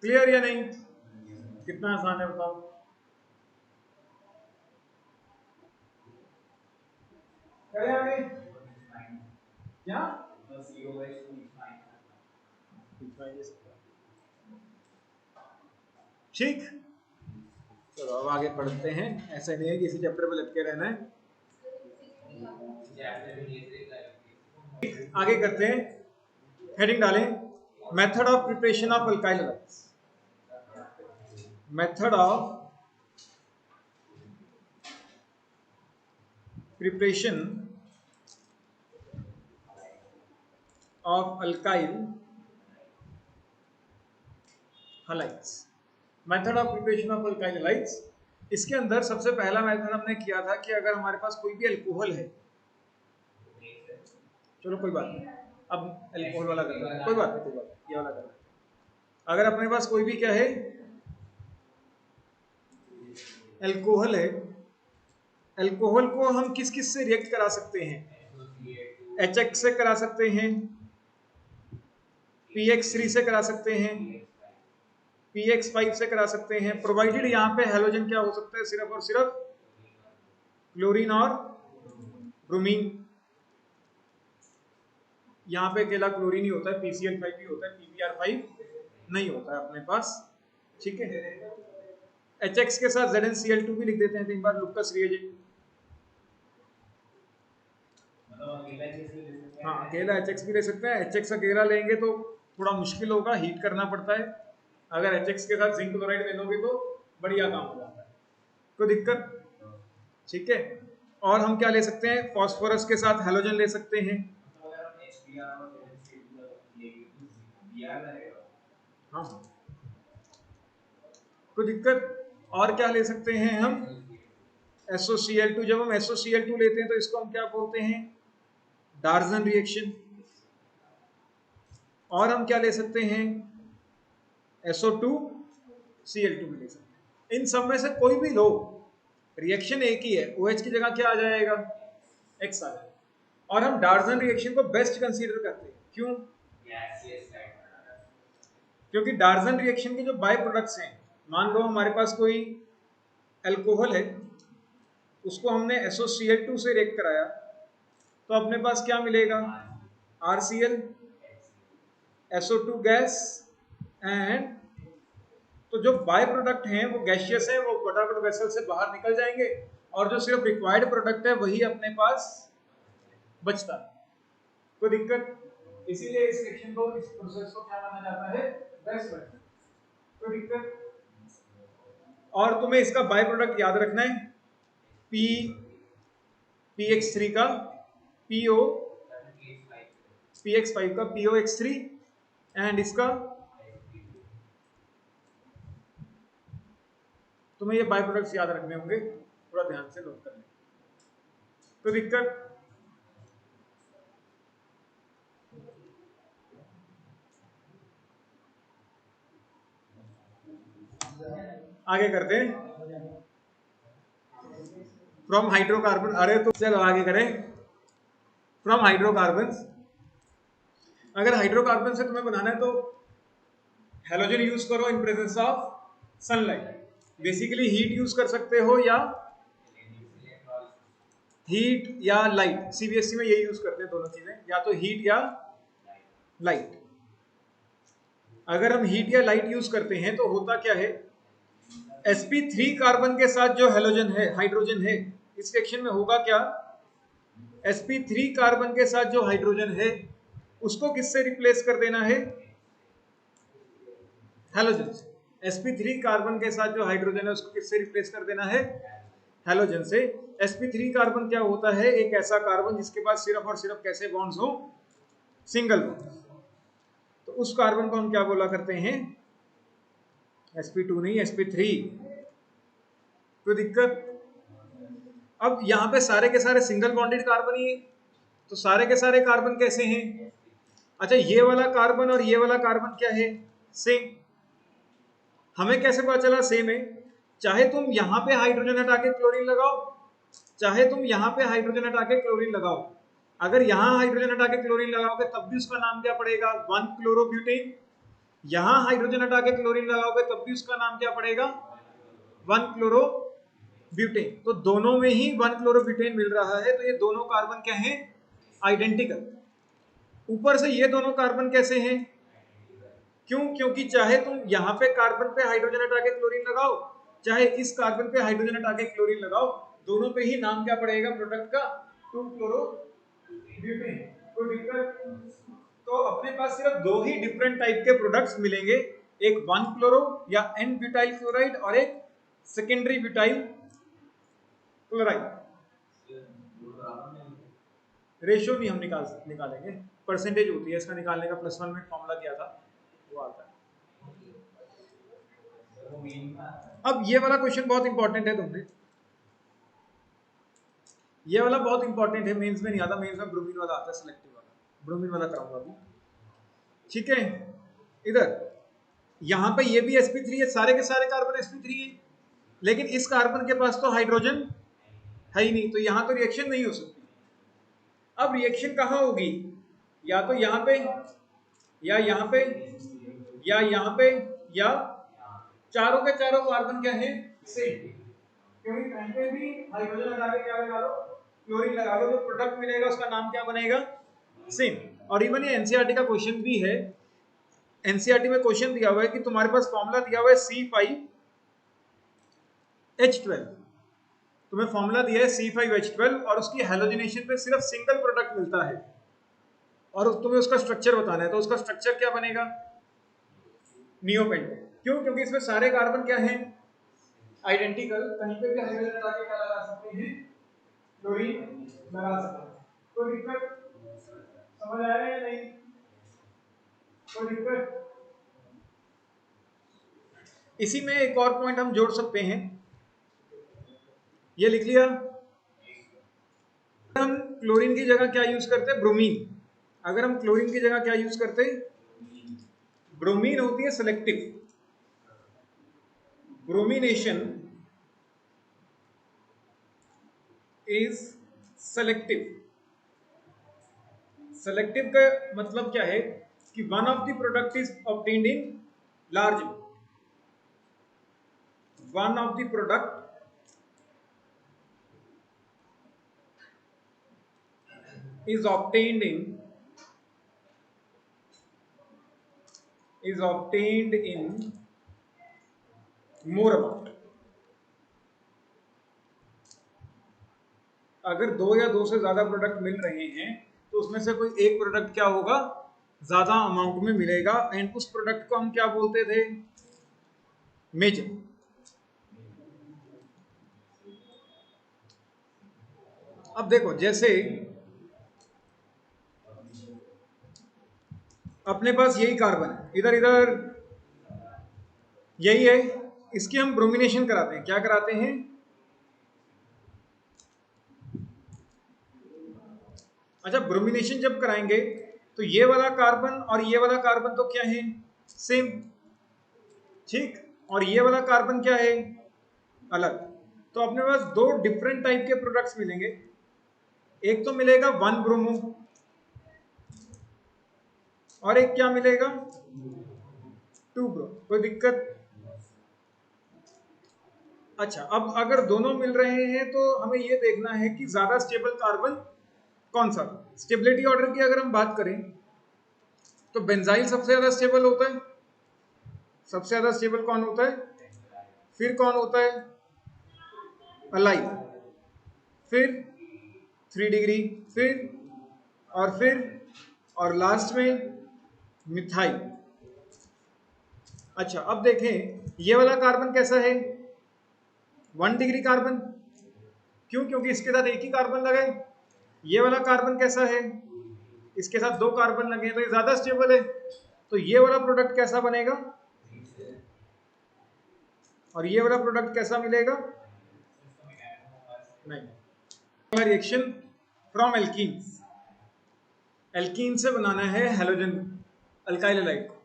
क्लियर या नहीं? कितना आसान है बताओ। करें आगे क्या? ठीक, चलो अब आगे पढ़ते हैं। ऐसा नहीं है कि इसी चैप्टर पे लटके रहना है, आगे करते हैं। हेडिंग डालें, method of preparation of alkyl halides. Method of preparation of alkyl halides. Method of preparation of alkyl halides. इसके अंदर सबसे पहला मेथड हमने किया था कि अगर हमारे पास कोई भी अल्कोहल है, चलो कोई बात नहीं, अब अल्कोहल वाला कर रहे हैं, कोई बात नहीं, ये वाला कर रहे हैं। अगर अपने पास कोई भी क्या है, अल्कोहल है, अल्कोहल को हम किस किस से रिएक्ट करा सकते हैं? HX से करा सकते हैं, PX3 से करा सकते हैं, PX5 से करा सकते हैं, प्रोवाइडेड यहाँ पे हेलोजन क्या हो सकता है, सिर्फ और सिर्फ क्लोरीन और ब्रोमीन। यहाँ पे अकेला क्लोरीन ही होता है, PCl5 ही होता है, PBr5 नहीं होता है अपने पास, ठीक है। HX के साथ ZnCl2 भी लिख देते हैं कई बार, लुक्कस रिएजेंट। हाँ, अकेला HX भी ले सकते हैं। HX अकेला लेंगे तो थोड़ा मुश्किल होगा, हीट करना पड़ता है। अगर HX के साथ जिंक क्लोराइड ले लोगे तो बढ़िया काम हो जाता है, कोई दिक्कत, ठीक है। और हम क्या ले सकते हैं, फास्फोरस के साथ हैलोजन ले सकते हैं। हाँ, कोई दिक्कत। और क्या ले सकते हैं हम, SOCl2। जब हम SOCl2 लेते हैं तो इसको हम क्या बोलते हैं, डार्जन रिएक्शन। और हम क्या ले सकते हैं, SO2Cl2 भी ले सकते हैं। इन सब में से कोई भी लो, रिएक्शन एक ही है, OH की जगह क्या आ जाएगा, X आ जाएगा। और हम डार्जन रिएक्शन को बेस्ट कंसीडर करते हैं, क्यों? क्योंकि डार्जन रिएक्शन के जो बाय प्रोडक्ट्स हैं, मान लो हमारे पास कोई अल्कोहल है, उसको हमने SOCl2 से रिएक्ट कराया, तो अपने पास क्या मिलेगा, RCl, SO2 गैस, एंड तो जो बाय प्रोडक्ट हैं वो गैसियस है, वो फटाफट वेसल से बाहर निकल जाएंगे, और जो सिर्फ रिक्वायर्ड प्रोडक्ट है वही अपने पास बचता है, कोई दिक्कत। इसीलिए इस रिएक्शन को, इस प्रोसेस को क्या माना जाता है, बेस्ट मेथड, कोई दिक्कत। और तुम्हें इसका बाय प्रोडक्ट याद रखना है, PX3 का PX5 का POX3, एंड इसका, तुम्हें ये बाय प्रोडक्ट्स याद रखने होंगे, थोड़ा ध्यान से नोट कर लें, कोई दिक्कत। आगे करते हैं, फ्रॉम हाइड्रोकार्बन, अरे तो चलो आगे करें, फ्रॉम हाइड्रोकार्बन। अगर हाइड्रोकार्बन से तुम्हें बनाना है तो हेलोजन यूज करो in presence of sunlight. Basically heat use कर सकते हो, या हीट या लाइट, CBSE में यही यूज करते हैं दोनों चीजें, या तो हीट या लाइट। अगर हम हीट या लाइट यूज करते हैं तो होता क्या है, sp3 कार्बन के साथ जो हेलोजन है, हाइड्रोजन है, इस रिएक्शन में होगा क्या, sp3 कार्बन के साथ जो हाइड्रोजन है उसको किससे रिप्लेस कर देना है, हेलोजन से। sp3 कार्बन के साथ जो हाइड्रोजन है उसको किससे रिप्लेस कर देना है, हेलोजन से। sp3 कार्बन क्या होता है, एक ऐसा कार्बन जिसके पास सिर्फ और सिर्फ कैसे बॉन्ड्स हो, सिंगल बॉन्ड्स। तो उस कार्बन को हम क्या बोला करते हैं, sp2 नहीं, sp3, कोई दिक्कत। अब यहाँ पे सारे के सारे सिंगल बॉन्डेड कार्बन ही है, तो सारे के सारे कार्बन कैसे हैं, अच्छा ये वाला कार्बन और ये वाला कार्बन क्या है, सेम। हमें कैसे पता चला सेम है, चाहे तुम यहाँ पे हाइड्रोजन हटा के क्लोरीन लगाओ, चाहे तुम यहाँ पे हाइड्रोजन हटा के क्लोरीन लगाओ, अगर यहाँ हाइड्रोजन हटा के क्लोरीन लगाओगे तब भी उसका नाम क्या पड़ेगा, 1-क्लोरोब्यूटेन। यहाँ हाइड्रोजन हटा के क्लोरीन लगाओगे तब भी उसका नाम क्या पड़ेगा, 1-क्लोरोब्यूटेन। तो दोनों में ही 1-क्लोरोब्यूटेन मिल रहा है, तो ये दोनों कार्बन क्या हैं, आइडेंटिकल। ऊपर से ये दोनों कार्बन कैसे हैं, क्यों, क्योंकि चाहे तुम यहाँ पे कार्बन पे हाइड्रोजन हटा के क्लोरीन लगाओ, चाहे इस कार्बन पे हाइड्रोजन हटा के क्लोरीन लगाओ, दोनों पे ही नाम क्या पड़ेगा प्रोडक्ट का, 2-क्लोरोब्यूटेन, कोई दिक्कत। तो अपने पास सिर्फ दो ही डिफरेंट टाइप के प्रोडक्ट्स मिलेंगे, एक 1-क्लोरो या N-ब्यूटाइल क्लोराइड और एक सेकेंडरी ब्यूटाइल क्लोराइड। रेशियो नहीं हम निकालेंगे, परसेंटेज होती है इसका निकालने का, +1 में फॉर्मूला दिया था वो आता है। अब ये वाला क्वेश्चन बहुत इंपॉर्टेंट है तुमने, ये वाला बहुत इंपॉर्टेंट है, मेंस में नहीं आता, मेंस में ब्रोमीन वाला आता है, सिलेक्टिव वाला, ब्रोमीन वाला कराऊंगा अभी, ठीक है। इधर यहाँ पे ये भी sp3 है, सारे के सारे कार्बन sp3 है, लेकिन इस कार्बन के पास तो हाइड्रोजन है ही नहीं, तो यहाँ तो रिएक्शन नहीं हो सकती। अब रिएक्शन कहाँ होगी, या तो यहाँ पे, या यहाँ पे, या यहाँ पे, या चारों के चारों कार्बन क्या है, सेम, क्योंकि कहीं पे भी हाइड्रोजन लगा के क्या लगा लो, क्लोरीन लगा लो, तो प्रोडक्ट मिलेगा उसका नाम क्या बनेगा, सेम। और इवन ये एनसीईआरटी का क्वेश्चन भी है, एनसीईआरटी में क्वेश्चन दिया हुआ है कि तुम्हारे पास फॉर्मूला दिया हुआ है C5H12, तुम्हें फॉर्मूला दिया है C5H12 और उसकी हैलोजिनेशन पे सिर्फ सिंगल प्रोडक्ट मिलता है और तुम्हें उसका स्ट्रक्चर बताना है, तो उसका स्ट्रक्चर क्या बनेगा, नियोपेंटेन। क्यों, क्योंकि इसमें सारे कार्बन क्या हैं, आइडेंटिकल, कहीं पे भी हाइड्रोजन लगा के क्या लगा सकते हैं, क्लोरीन लगा सकते हैं। कोई दिक्कत समझ आ रहा है या नहीं, कोई दिक्कत। इसी में एक और पॉइंट हम जोड़ सकते हैं, ये लिख लिया, हम क्लोरीन की जगह क्या यूज करते हैं, ब्रोमीन। अगर हम क्लोरीन की जगह क्या यूज करते हैं, ब्रोमीन होती है selective, bromination is selective. Selective का मतलब क्या है कि one of the product is obtained in large, one of the product is obtained in more amount। अगर दो या दो से ज्यादा प्रोडक्ट मिल रहे हैं तो उसमें से कोई एक प्रोडक्ट क्या होगा, ज्यादा अमाउंट में मिलेगा, एंड उस प्रोडक्ट को हम क्या बोलते थे, मेजर। अब देखो, जैसे अपने पास यही कार्बन है, इधर इधर यही है, इसकी हम ब्रोमिनेशन कराते हैं, क्या कराते हैं, अच्छा ब्रोमिनेशन जब कराएंगे तो ये वाला कार्बन और ये वाला कार्बन तो क्या है, सेम, ठीक, और ये वाला कार्बन क्या है, अलग। तो अपने पास दो डिफरेंट टाइप के प्रोडक्ट्स मिलेंगे, एक तो मिलेगा 1 ब्रोमो और एक क्या मिलेगा, 2 ब्रो। कोई दिक्कत। अच्छा, अब अगर दोनों मिल रहे हैं तो हमें ये देखना है कि ज्यादा स्टेबल कार्बन कौन सा। स्टेबिलिटी ऑर्डर की अगर हम बात करें तो बेंजाइल सबसे ज्यादा स्टेबल होता है, सबसे ज्यादा स्टेबल कौन होता है, फिर कौन होता है, अलाइल, फिर 3 डिग्री, फिर और लास्ट में मिथाइल। अच्छा, अब देखें ये वाला कार्बन कैसा है, 1 डिग्री कार्बन, क्यों, क्योंकि इसके साथ एक ही कार्बन लगा है। ये वाला कार्बन कैसा है, इसके साथ 2 कार्बन लगे हैं, तो ये ज्यादा स्टेबल है, तो ये वाला प्रोडक्ट कैसा बनेगा, और ये वाला प्रोडक्ट कैसा मिलेगा, नहीं। रिएक्शन फ्रॉम एल्कीन्स, एल्कीन से बनाना है हेलोजन अल्काइल हैलाइड को।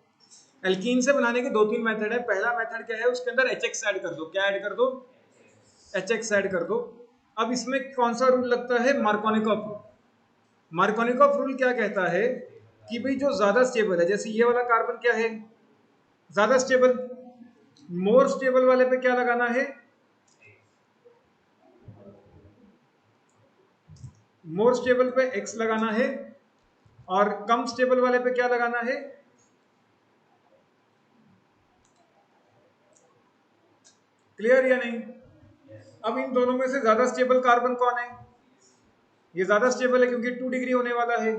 एल्कीन से बनाने के 2-3 मेथड है। पहला मेथड क्या है, उसके अंदर HX ऐड कर दो, क्या ऐड कर दो, HX ऐड कर दो। अब इसमें कौन सा रूल लगता है, मार्कोनिकॉफ रूल। मार्कोनिकॉफ रूल क्या कहता है कि भाई जो ज्यादा स्टेबल है, जैसे ये वाला कार्बन क्या है, ज्यादा स्टेबल, मोर स्टेबल वाले पे क्या लगाना है, मोर स्टेबल पे X लगाना है, और कम स्टेबल वाले पे क्या लगाना है, क्लियर या नहीं। अब इन दोनों में से ज्यादा स्टेबल कार्बन कौन है, ये ज्यादा स्टेबल है क्योंकि 2 डिग्री होने वाला है,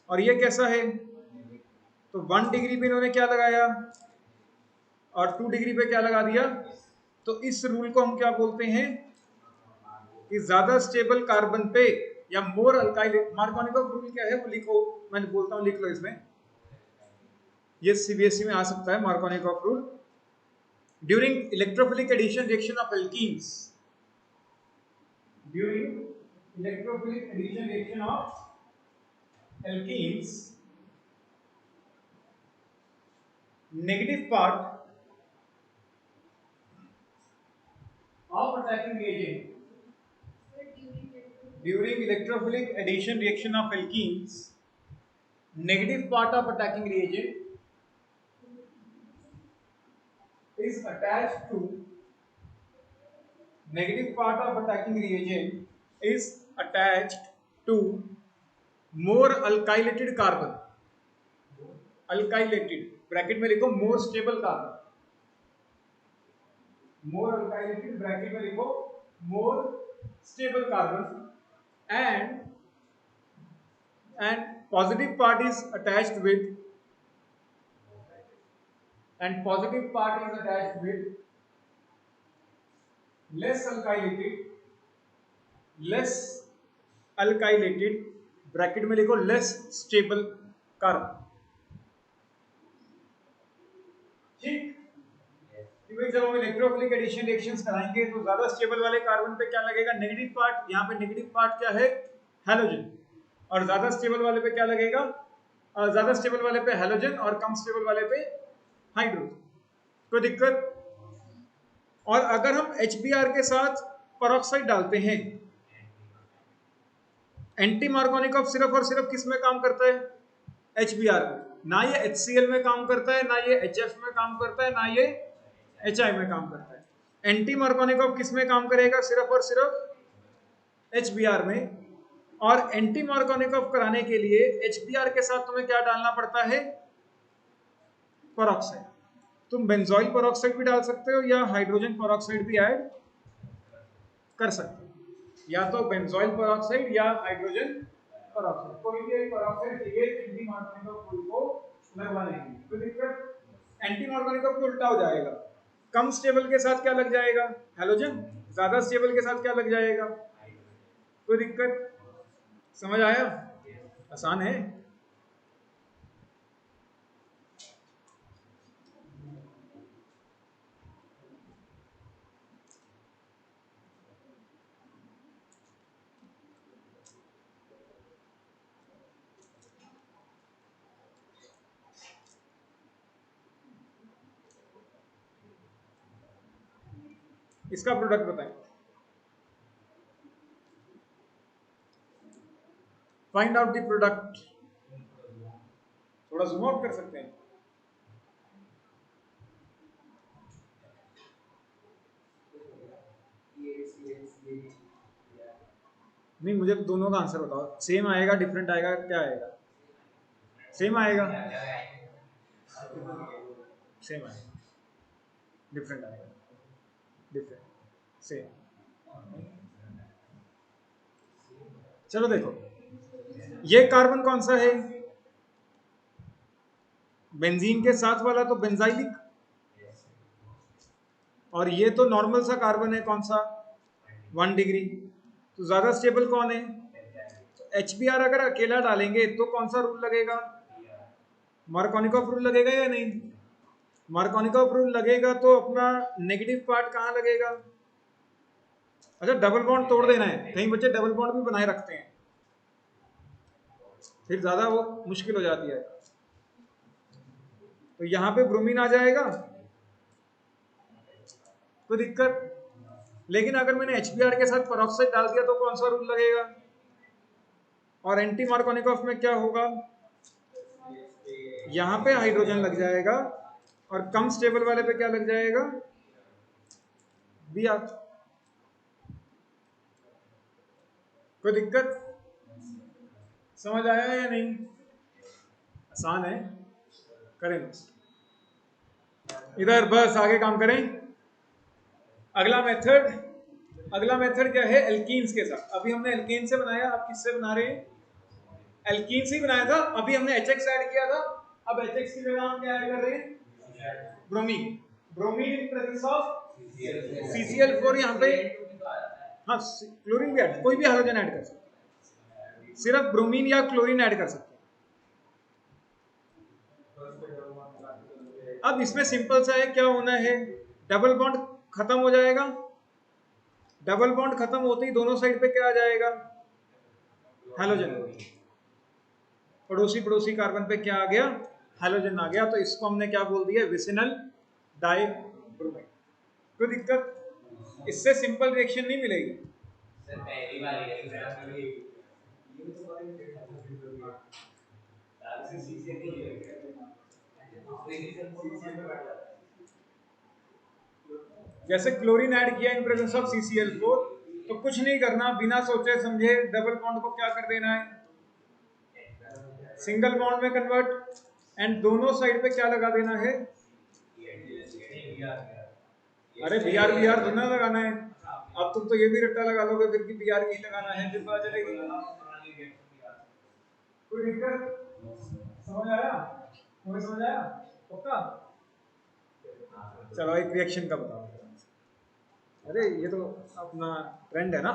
और ये कैसा है, तो 1 डिग्री पे इन्होंने क्या लगाया और 2 डिग्री पे क्या लगा दिया। तो इस रूल को हम क्या बोलते हैं कि ज्यादा स्टेबल कार्बन पे या मोर अल्काइल। मार्कोनिकॉफ रूल क्या है वो लिखो, मैं बोलता हूं लिख लो, इसमें ये सीबीएसई में आ सकता है। Markovnikov rule, during electrophilic addition reaction of alkenes, during electrophilic addition reaction of alkenes, negative part of attacking reagent during electrophilic addition reaction of alkenes, negative part of attacking reagent is attached to, negative part of attacking reagent is attached to more alkylated carbon, alkylated bracket में लिखो more stable carbon, more alkylated bracket में लिखो more stable carbon, and positive part is attached with, and positive part is attached with less alkylated bracket में लिखो less stable carbon। ठीक, क्योंकि जब हम इलेक्ट्रोफिलिक एडिशन रिएक्शंस कराएंगे तो ज्यादा स्टेबल वाले कार्बन पे क्या लगेगा, नेगेटिव पार्ट। यहाँ पे नेगेटिव पार्ट क्या है, हैलोजन, और ज्यादा स्टेबल वाले पे क्या लगेगा, ज्यादा स्टेबल वाले पे हैलोजन और कम स्टेबल वाले पे हाइड्रोजन। कोई दिक्कत? और अगर हम HBr के साथ पेरोक्साइड डालते हैं, एंटी मार्कोनिकॉफ सिर्फ और सिर्फ किस में काम करता है, HBr में। ना ये HCl में काम करता है, ना ये HF में काम करता है, ना ये HI में काम करता है। एंटी मार्कोनिकॉफ किस में काम करेगा, सिर्फ और सिर्फ HBr में। और एंटी मार्कोनिकॉफ कराने के लिए HBr के साथ तुम्हें क्या डालना पड़ता है, पेरोक्साइड। तुम बेंजोइल पेरोक्साइड भी डाल सकते हो या हाइड्रोजन पेरोक्साइड भी ऐड कर सकते हो, या तो बेंजोइल पेरोक्साइड या हाइड्रोजन पेरोक्साइड, कोई भी एक पेरोक्साइड चाहिए एंटी मार्कोनिकॉफ को लगवाने के लिए। तो दिक्कत, एंटी मार्कोनिकॉफ को उल्टा हो जाएगा, कम स्टेबल के साथ क्या लग जाएगा, हैलोजन, ज्यादा स्टेबल के साथ क्या लग जाएगा। कोई दिक्कत? समझ आया? आसान है। इसका प्रोडक्ट बताएं। Find out the product. थोड़ा जूम आउट कर सकते हैं। नहीं, मुझे दोनों का आंसर बताओ। सेम आएगा, डिफरेंट आएगा, क्या आएगा? सेम आएगा, सेम आएगा, डिफरेंट आएगा, डिफरेंट, सेम। चलो देखो, ये कार्बन कौन सा है, बेंजीन के साथ वाला तो बेंजाइलिक, और ये तो नॉर्मल सा कार्बन है, कौन सा, 1 डिग्री। तो ज्यादा स्टेबल कौन है, HBr। अगर अकेला डालेंगे तो कौन सा रूल लगेगा, मार्कोनिकॉफ रूल लगेगा या नहीं? मार्कोनिकॉफ रूल लगेगा तो अपना नेगेटिव पार्ट कहाँ लगेगा। अच्छा, डबल बॉन्ड तोड़ देना है, कई बच्चे डबल बॉन्ड भी बनाए रखते हैं, फिर ज्यादा वो मुश्किल हो जाती है। तो यहाँ पे ब्रोमीन आ जाएगा, कोई दिक्कत? लेकिन अगर मैंने HBr के साथ पेरोक्साइड डाल दिया तो कौन सा रूल लगेगा, और एंटी मार्कोनिकॉफ में क्या होगा, यहाँ पे हाइड्रोजन लग जाएगा और कम स्टेबल वाले पे क्या लग जाएगा, Br। कोई दिक्कत? समझ आया या नहीं? आसान है, करें इधर, बस आगे काम करें। अगला मेथड क्या है, एल्कीन्स के साथ। अभी हमने एल्कीन से बनाया, अब किससे बना रहे हैं, एल्कीन से ही बनाया था। अभी हमने HX ऐड किया था, अब HX की जगह हम क्या ऐड कर रहे हैं, bromine. Bromine in presence of CCl4। यहाँ पे हाँ, क्लोरीन भी ऐड, कोई भी हाइड्रोजन ऐड कर सकते हैं, सिर्फ ब्रोमीन या क्लोरीन ऐड कर सकते हैं। अब इसमें सिंपल सा है, क्या होना है, डबल बॉन्ड खत्म हो जाएगा, डबल बॉन्ड खत्म होते ही दोनों साइड पे क्या आ जाएगा, हैलोजन। पड़ोसी पड़ोसी कार्बन पे क्या आ गया, हैलोजन आ गया। तो इसको हमने क्या बोल दिया, विसिनल डाइब्रोमाइड। कोई दिक्कत, इससे सिंपल रिएक्शन नहीं मिलेगी। जैसे क्लोरीन ऐड किया इन प्रेजेंस ऑफ CCl4, तो कुछ नहीं करना, बिना सोचे समझे डबल बॉन्ड को क्या कर देना है, सिंगल बॉन्ड में कन्वर्ट, एंड दोनों साइड पे क्या लगा देना है, अरे Br तो ना लगाना है। अब तुम तो ये भी रट्टा लगा लोगे फिर कि Br ही लगाना है, फिर पता चलेगी। कोई दिक्कत, समझ आया, तुम्हें समझ आया पक्का? चलो एक रिएक्शन का बताओ। अरे ये तो अपना ट्रेंड है ना।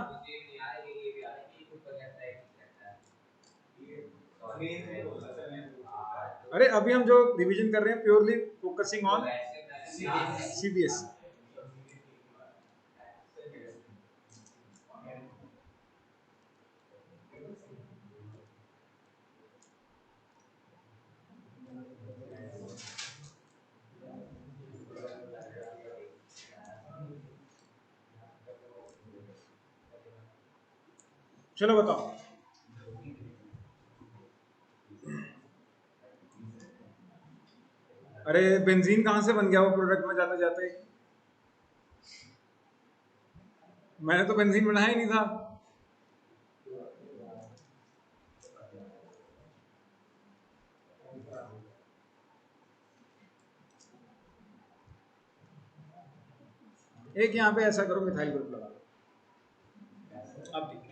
अरे अभी हम जो रिवीजन कर रहे हैं प्योरली फोकसिंग ऑन CBSE। चलो बताओ, अरे बेंजीन कहां से बन गया वो प्रोडक्ट में जाते जाते? मैंने तो बेंजीन बनाया ही नहीं था। एक यहाँ पे ऐसा करो, मिथाइल ग्रुप लगा दो। अब ठीक है,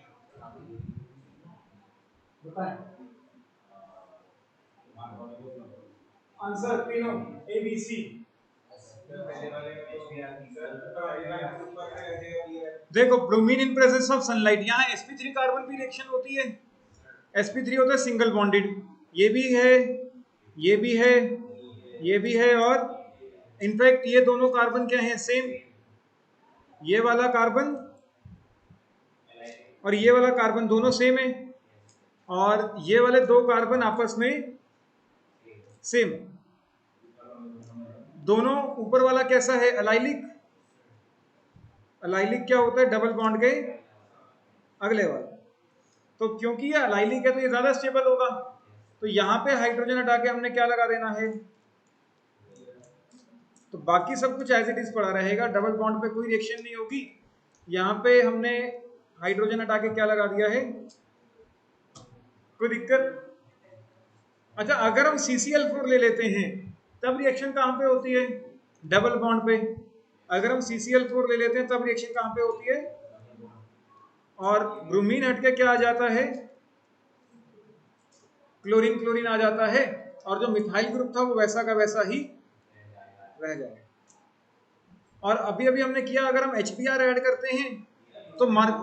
आंसर तीनों ABC। देखो bromine in presence of sunlight, यहाँ sp3 कार्बन भी रिएक्शन होती है, sp3 होता है सिंगल बॉन्डेड, ये भी है, ये भी है, ये भी है, और इनफैक्ट ये दोनों कार्बन क्या है, सेम। ये वाला कार्बन और ये वाला कार्बन दोनों सेम है, और ये वाले दो कार्बन आपस में सेम। दोनों, ऊपर वाला कैसा है, अलाइलिक। अलाइलिक क्या होता है, डबल बॉन्ड के अगले वाला। तो क्योंकि ये अलाइलिक है तो ये ज्यादा स्टेबल होगा, तो यहां पे हाइड्रोजन हटा के हमने क्या लगा देना है, तो बाकी सब कुछ एज इट इज पड़ा रहेगा, डबल बॉन्ड पे कोई रिएक्शन नहीं होगी। यहाँ पे हमने हाइड्रोजन हटा के क्या लगा दिया है, कोई दिक्कत? अच्छा अगर हम CCl4 ले लेते हैं तब रिएक्शन कहाँ पे होती है, डबल बॉन्ड पे। अगर हम CCl4 ले लेते हैं तब रिएक्शन कहाँ पे होती है, और ब्रोमीन हटके क्या आ जाता है, क्लोरीन क्लोरीन आ जाता है, और जो मिथाइल ग्रुप था वो वैसा का वैसा ही रह जाएगा। और अभी अभी हमने किया, अगर हम HBr ऐड करते हैं तो मार्क,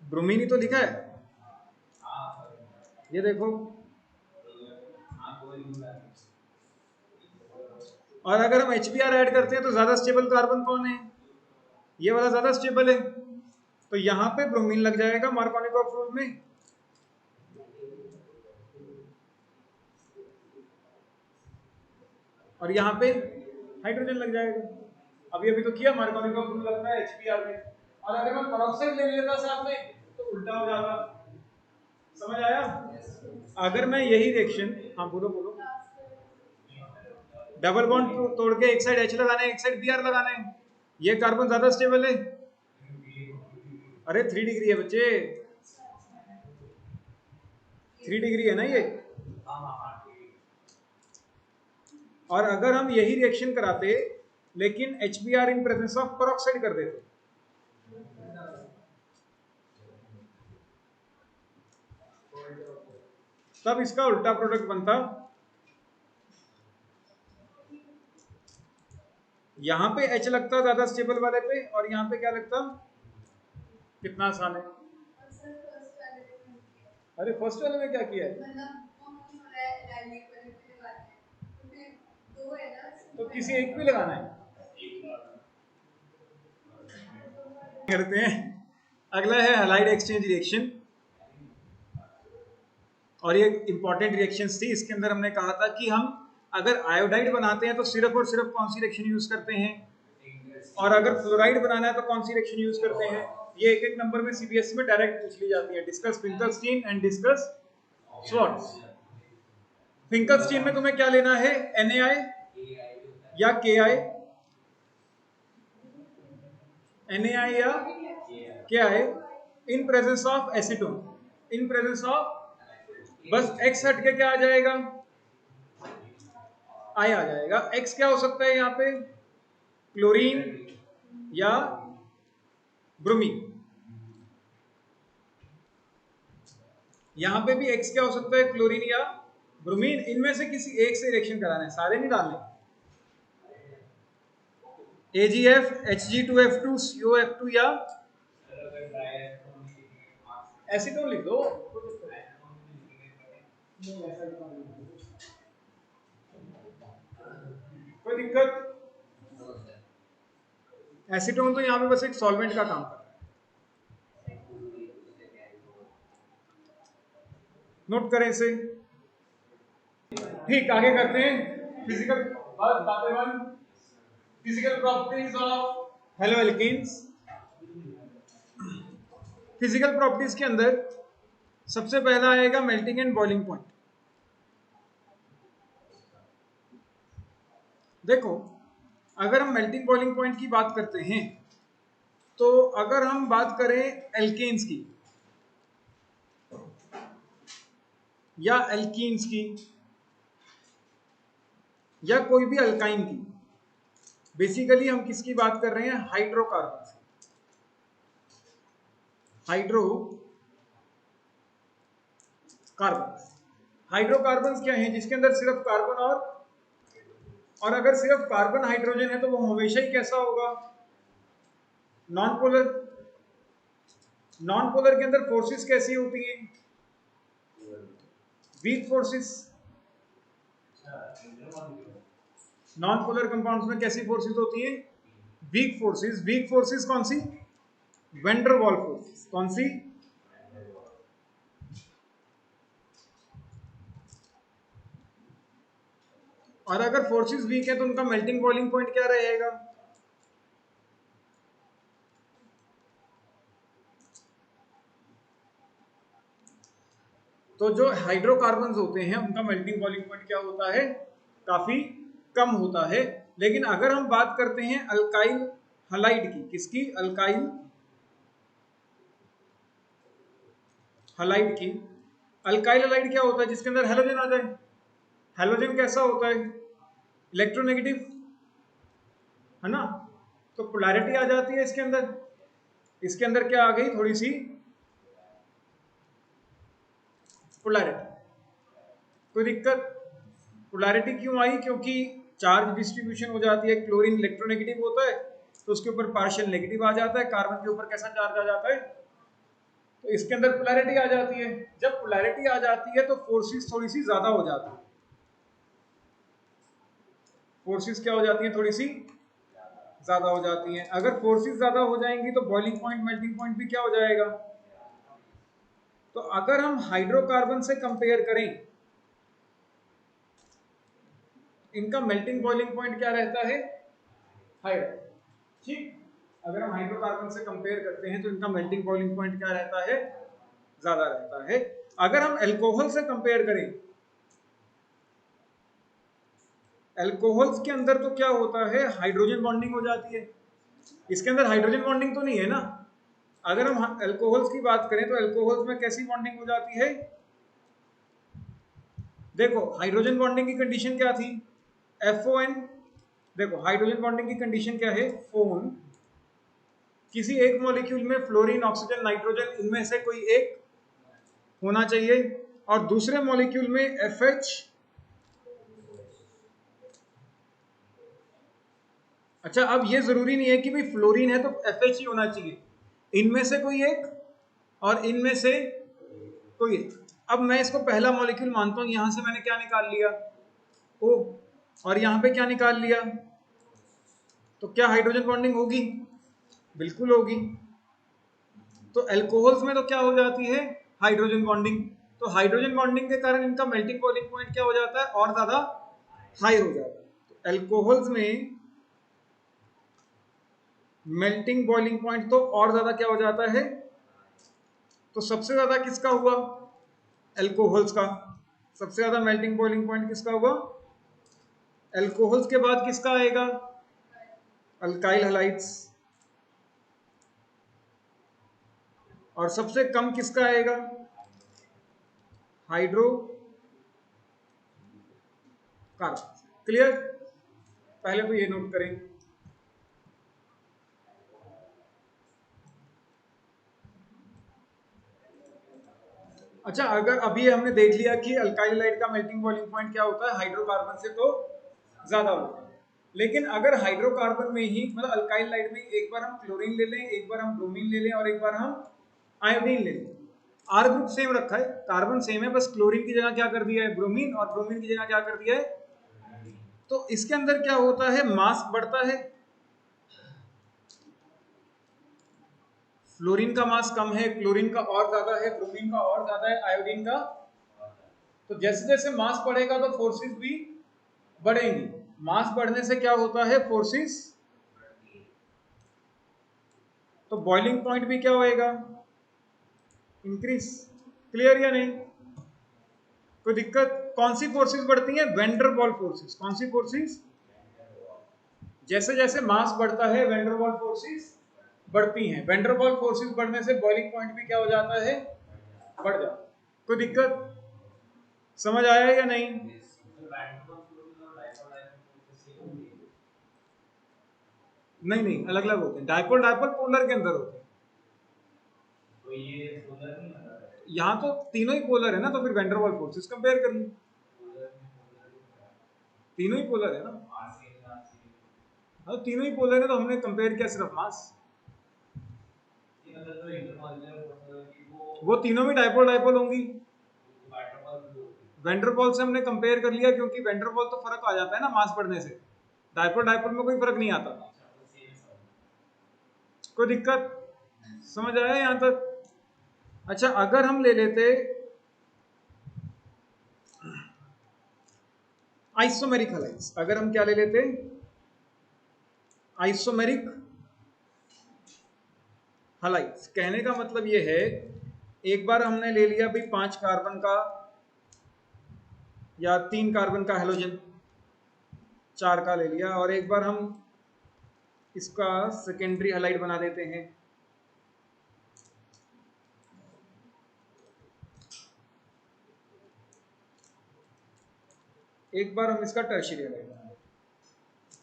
ब्रोमीन ही तो लिखा है, ये देखो। और अगर हम HBr ऐड करते हैं तो ज्यादा स्टेबल कार्बन कौन है, ये वाला ज्यादा स्टेबल है, तो यहाँ पे ब्रोमीन लग जाएगा मार्कोनिकॉफ रूल में। और यहाँ पे हाइड्रोजन लग जाएगा। अभी अभी तो किया, मार्कोनिकॉफ रूल लगता है HBr में। और अगर मैं पेरोक्साइड ले लेता साथ में तो उल्टा हो जाता। समझ आया? अगर मैं यही रिएक्शन, हाँ बोलो बोलो, डबल बॉन्ड तोड़ के एक साइड H लगाना है, एक साइड Br लगाना है, ये कार्बन ज्यादा स्टेबल है। अरे 3 डिग्री है बच्चे, 3 डिग्री है ना ये। और अगर हम यही रिएक्शन कराते लेकिन HBr in presence of peroxide कर देते, तब इसका उल्टा प्रोडक्ट बनता। यहां पे H लगता ज्यादा स्टेबल वाले पे, और यहां पे क्या लगता, कितना आसान है। अरे फर्स्ट वाले में क्या किया है, तो किसी एक भी लगाना है। करते हैं, अगला है हैलाइड एक्सचेंज रिएक्शन, और ये इंपॉर्टेंट रिएक्शंस थी। इसके अंदर हमने कहा था कि हम अगर आयोडाइड बनाते हैं तो सिर्फ और सिर्फ कौन सी रिएक्शन यूज करते हैं, और अगर फ्लोराइड बनाना है तो कौन सी रिएक्शन यूज करते हैं। ये एक एक नंबर में सीबीएसई में डायरेक्ट पूछ ली जाती है। Discuss Finkelstein and discuss Swarts. Finkelstein में तुम्हें क्या लेना है, NaI या KI, NaI या KI in presence of acetone, in presence of, बस X हट के क्या आ जाएगा, I आ जाएगा। X क्या हो सकता है यहाँ पे, क्लोरीन या ब्रोमीन। यहां पे भी X क्या हो सकता है, क्लोरीन या ब्रोमीन। इनमें से किसी एक से रिएक्शन कराना है, सारे नहीं डालने। AgF, Hg2F2, COF2 या एसीटोन लिख दो। कोई दिक्कत, एसीटोन तो यहाँ पे बस एक सॉल्वेंट का काम करता है। नोट करें इसे। ठीक, आगे करते हैं physical physical properties of haloalkanes. Physical properties के अंदर सबसे पहला आएगा मेल्टिंग एंड बॉइलिंग पॉइंट। देखो, अगर हम मेल्टिंग बॉइलिंग पॉइंट की बात करते हैं तो अगर हम बात करें एल्केन्स की या एल्कीन्स की या कोई भी अल्काइन की, बेसिकली हम किसकी बात कर रहे हैं, हाइड्रोकार्बन। हाइड्रोकार्बन क्या है, जिसके अंदर सिर्फ कार्बन और अगर सिर्फ कार्बन हाइड्रोजन है तो वो हमेशा ही कैसा होगा, नॉन पोलर। नॉन पोलर के अंदर फोर्सेस कैसी होती हैं, weak forces. Non polar compounds में कैसी फोर्सेस होती हैं, वीक फोर्सेस। वीक फोर्सेस कौन सी, वैन डर वाल फोर्सेस। कौन सी, और अगर फोर्सेस वीक है तो उनका मेल्टिंग बॉइलिंग पॉइंट क्या रहेगा, तो जो हाइड्रोकार्बन्स होते हैं उनका मेल्टिंग बॉइलिंग पॉइंट क्या होता है, काफी कम होता है। लेकिन अगर हम बात करते हैं अल्काइल हलाइड की, किसकी, अल्काइल हलाइड की। अल्काइल हलाइड क्या होता है, जिसके अंदर हेलोजन आ जाए। हेलोजन कैसा होता है, इलेक्ट्रोनेगेटिव, है ना, तो पोलैरिटी आ जाती है इसके अंदर। इसके अंदर क्या आ गई, थोड़ी सी पोलैरिटी। कोई दिक्कत, पोलैरिटी क्यों आई, क्योंकि चार्ज डिस्ट्रीब्यूशन हो जाती है। क्लोरीन इलेक्ट्रोनेगेटिव होता है तो उसके ऊपर पार्शियल नेगेटिव आ जाता है, कार्बन के ऊपर कैसा चार्ज आ जाता है, तो इसके अंदर पोलैरिटी आ जाती है। जब पोलैरिटी आ जाती है तो फोर्सेस थोड़ी सी ज्यादा हो जाती है। फोर्सेस क्या हो जाती है, थोड़ी सी ज्यादा हो जाती हैं। अगर फोर्सेस ज्यादा हो जाएंगी तो बॉइलिंग पॉइंट, मेल्टिंग पॉइंट भी क्या हो जाएगा। तो अगर हम हाइड्रोकार्बन से कंपेयर करें, इनका मेल्टिंग बॉइलिंग पॉइंट क्या रहता है, हाई। ठीक, अगर हम हाइड्रोकार्बन से कंपेयर करते हैं तो इनका मेल्टिंग बॉइलिंग पॉइंट क्या रहता है, ज्यादा रहता है। अगर हम अल्कोहल से कंपेयर करें, अल्कोहल्स के अंदर तो क्या होता है, हाइड्रोजन बॉन्डिंग हो जाती है। इसके अंदर हाइड्रोजन बॉन्डिंग तो नहीं है ना। अगर हम अल्कोहल्स की बात करें तो अल्कोहल्स में कैसी बॉन्डिंग हो जाती है, देखो हाइड्रोजन बॉन्डिंग की कंडीशन क्या थी, FON। देखो हाइड्रोजन बॉन्डिंग की कंडीशन क्या है, फोन। किसी एक मॉलिक्यूल में फ्लोरीन, ऑक्सीजन, नाइट्रोजन, इनमें से कोई एक होना चाहिए, और दूसरे मॉलिक्यूल में FH। अच्छा, अब ये जरूरी नहीं है कि भाई फ्लोरीन है तो FH ही होना चाहिए, इनमें से कोई एक और इनमें से कोई एक। अब मैं इसको पहला मॉलिक्यूल मानता हूं, यहां से मैंने क्या निकाल लिया, O। और यहाँ पे क्या निकाल लिया, तो क्या हाइड्रोजन बॉन्डिंग होगी? बिल्कुल होगी। तो अल्कोहल्स में तो क्या हो जाती है? Hydrogen bonding. तो हाइड्रोजन बॉन्डिंग के कारण इनका मेल्टिंग बॉइलिंग पॉइंट क्या हो जाता है? और ज्यादा हाई हो जाता है। तो अल्कोहल्स में मेल्टिंग बॉइलिंग पॉइंट तो और ज्यादा क्या हो जाता है? तो सबसे ज्यादा किसका हुआ? अल्कोहल्स का। सबसे ज्यादा मेल्टिंग बॉइलिंग पॉइंट किसका हुआ? अल्कोहल्स के बाद किसका आएगा? Alkyl halides. और सबसे कम किसका आएगा? Hydro carbon. क्लियर? पहले तो ये नोट करें। अच्छा, अगर अभी हमने देख लिया कि अल्काइल हैलाइड का मेल्टिंग बॉइलिंग पॉइंट क्या होता है? हाइड्रोकार्बन से तो ज्यादा होता है। लेकिन अगर हाइड्रोकार्बन में ही मतलब अल्काइल हैलाइड में एक बार हम क्लोरीन ले लें, एक बार हम ब्रोमीन ले लें और एक बार हम आयोडीन ले लें, आर ग्रुप सेम रखा है, कार्बन सेम है, बस क्लोरीन की जगह क्या कर दिया है? ब्रोमीन, और ब्रोमीन की जगह क्या कर दिया है? तो इसके अंदर क्या होता है? मास बढ़ता है। फ्लोरीन का मास कम है, क्लोरीन का और ज्यादा है, ब्रोमीन का और ज्यादा है, आयोडीन का। तो जैसे जैसे मास बढ़ेगा तो फोर्सेस भी बढ़ेंगी। मास बढ़ने से क्या होता है? फोर्सेस। तो बॉइलिंग पॉइंट भी क्या होएगा? इंक्रीज। क्लियर या नहीं? कोई दिक्कत? कौन सी फोर्सेस बढ़ती हैं? Van der Waals forces. कौन सी फोर्सेस? जैसे जैसे मास बढ़ता है वेंडरवॉल फोर्सेस बढ़ती हैं। वेंडरवॉल फोर्सेस बढ़ने से बॉइलिंग पॉइंट भी क्या हो जाता है? बढ़ जाता है। कोई दिक्कत? समझ आया या नहीं? नहीं नहीं, अलग अलग होते हैं। डायपोल डायपोल पोलर के अंदर होते हैं। यहाँ तो तीनों ही पोलर है ना, तो फिर वेंडरवॉल फोर्सेस कंपेयर कर लो। तीनों ही पोलर है ना। हाँ, तीनों ही पोलर है तो हमने कंपेयर किया सिर्फ मास। वो तीनों भी डायपोल डायपोल होंगी। वेंडरवॉल से हमने कंपेयर कर लिया क्योंकि वेंडरवॉल तो फर्क आ जाता है ना मास बढ़ने से। डायपोल डायपोल में कोई फर्क नहीं आता। कोई दिक्कत? समझ आया यहां तक? अच्छा, अगर हम ले लेते आइसोमेरिक हैलाइड्स, अगर हम क्या ले लेते? Isomeric halides. कहने का मतलब ये है, एक बार हमने ले लिया भाई 5 कार्बन का या 3 कार्बन का हेलोजन, 4 का ले लिया, और एक बार हम इसका सेकेंडरी हैलाइड बना देते हैं। एक बार हम इसका टर्शियरी हैलाइड बना देते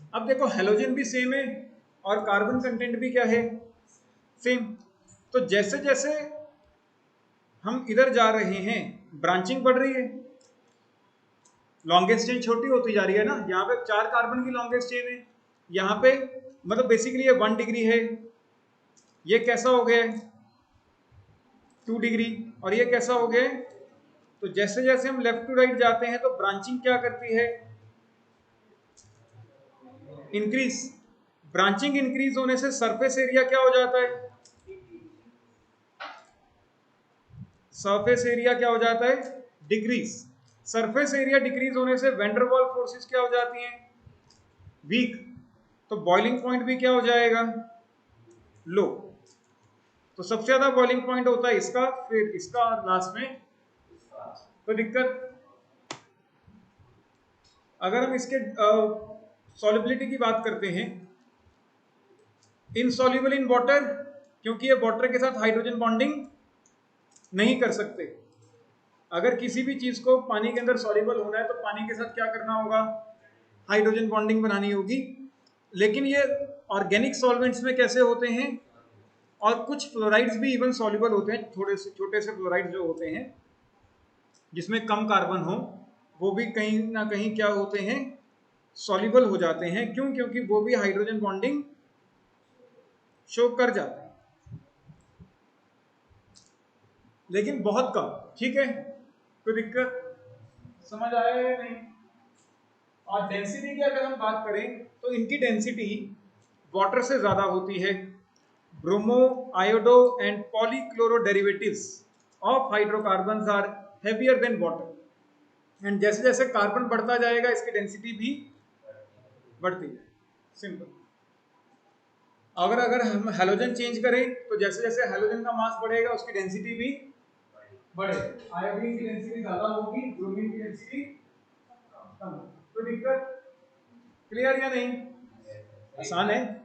हैं। अब देखो, हेलोजन भी सेम है और कार्बन कंटेंट भी क्या है? सेम। तो जैसे जैसे हम इधर जा रहे हैं ब्रांचिंग बढ़ रही है, लॉन्गेस्ट चेन छोटी होती जा रही है ना। यहाँ पे 4 कार्बन की लॉन्गेस्ट चेन है, यहाँ पे मतलब बेसिकली ये 1 डिग्री है, ये कैसा हो गया? 2 डिग्री। और ये कैसा हो गया? तो जैसे जैसे हम लेफ्ट टू राइट जाते हैं तो ब्रांचिंग क्या करती है? इंक्रीज। ब्रांचिंग इंक्रीज होने से सरफेस एरिया क्या हो जाता है? सरफेस एरिया क्या हो जाता है? डिक्रीज। सरफेस एरिया डिक्रीज होने से वेंडरवॉल फोर्सेस क्या हो जाती हैं? वीक। तो बॉइलिंग पॉइंट भी क्या हो जाएगा? लो। तो सबसे ज्यादा बॉइलिंग पॉइंट होता है इसका, फिर इसका, और लास्ट में तो दिक्कत। अगर हम इसके सॉल्युबिलिटी की बात करते हैं, इनसॉल्युबल इन वाटर, क्योंकि ये वाटर के साथ हाइड्रोजन बॉन्डिंग नहीं कर सकते। अगर किसी भी चीज को पानी के अंदर सॉल्युबल होना है तो पानी के साथ क्या करना होगा? हाइड्रोजन बॉन्डिंग बनानी होगी। लेकिन ये ऑर्गेनिक सॉल्वेंट्स में कैसे होते हैं? और कुछ फ्लोराइड्स भी इवन सॉल्युबल होते हैं, थोड़े से छोटे से फ्लोराइड जो होते हैं जिसमें कम कार्बन हो, वो भी कहीं ना कहीं क्या होते हैं? सॉल्युबल हो जाते हैं। क्यों? क्योंकि वो भी हाइड्रोजन बॉन्डिंग शो कर जाते हैं, लेकिन बहुत कम। ठीक है? कोई दिक्कत? समझ आया या नहीं? और डेंसिटी की अगर हम बात करें तो इनकी डेंसिटी वाटर से ज्यादा होती है। Bromo, iodo and polychloro derivatives of hydrocarbons are heavier than water, and जैसे जैसे कार्बन बढ़ता जाएगा इसकी डेंसिटी भी बढ़ती है। सिंपल। अगर अगर हम हैलोजन चेंज करें तो जैसे जैसे हैलोजन का मास बढ़ेगा उसकी डेंसिटी भी बढ़ेगी। आयोडीन की डेंसिटी ज्यादा होगी, ब्रोमीन की डेंसिटी कम होगी। कोई दिक्कत? क्लियर या नहीं? आसान है।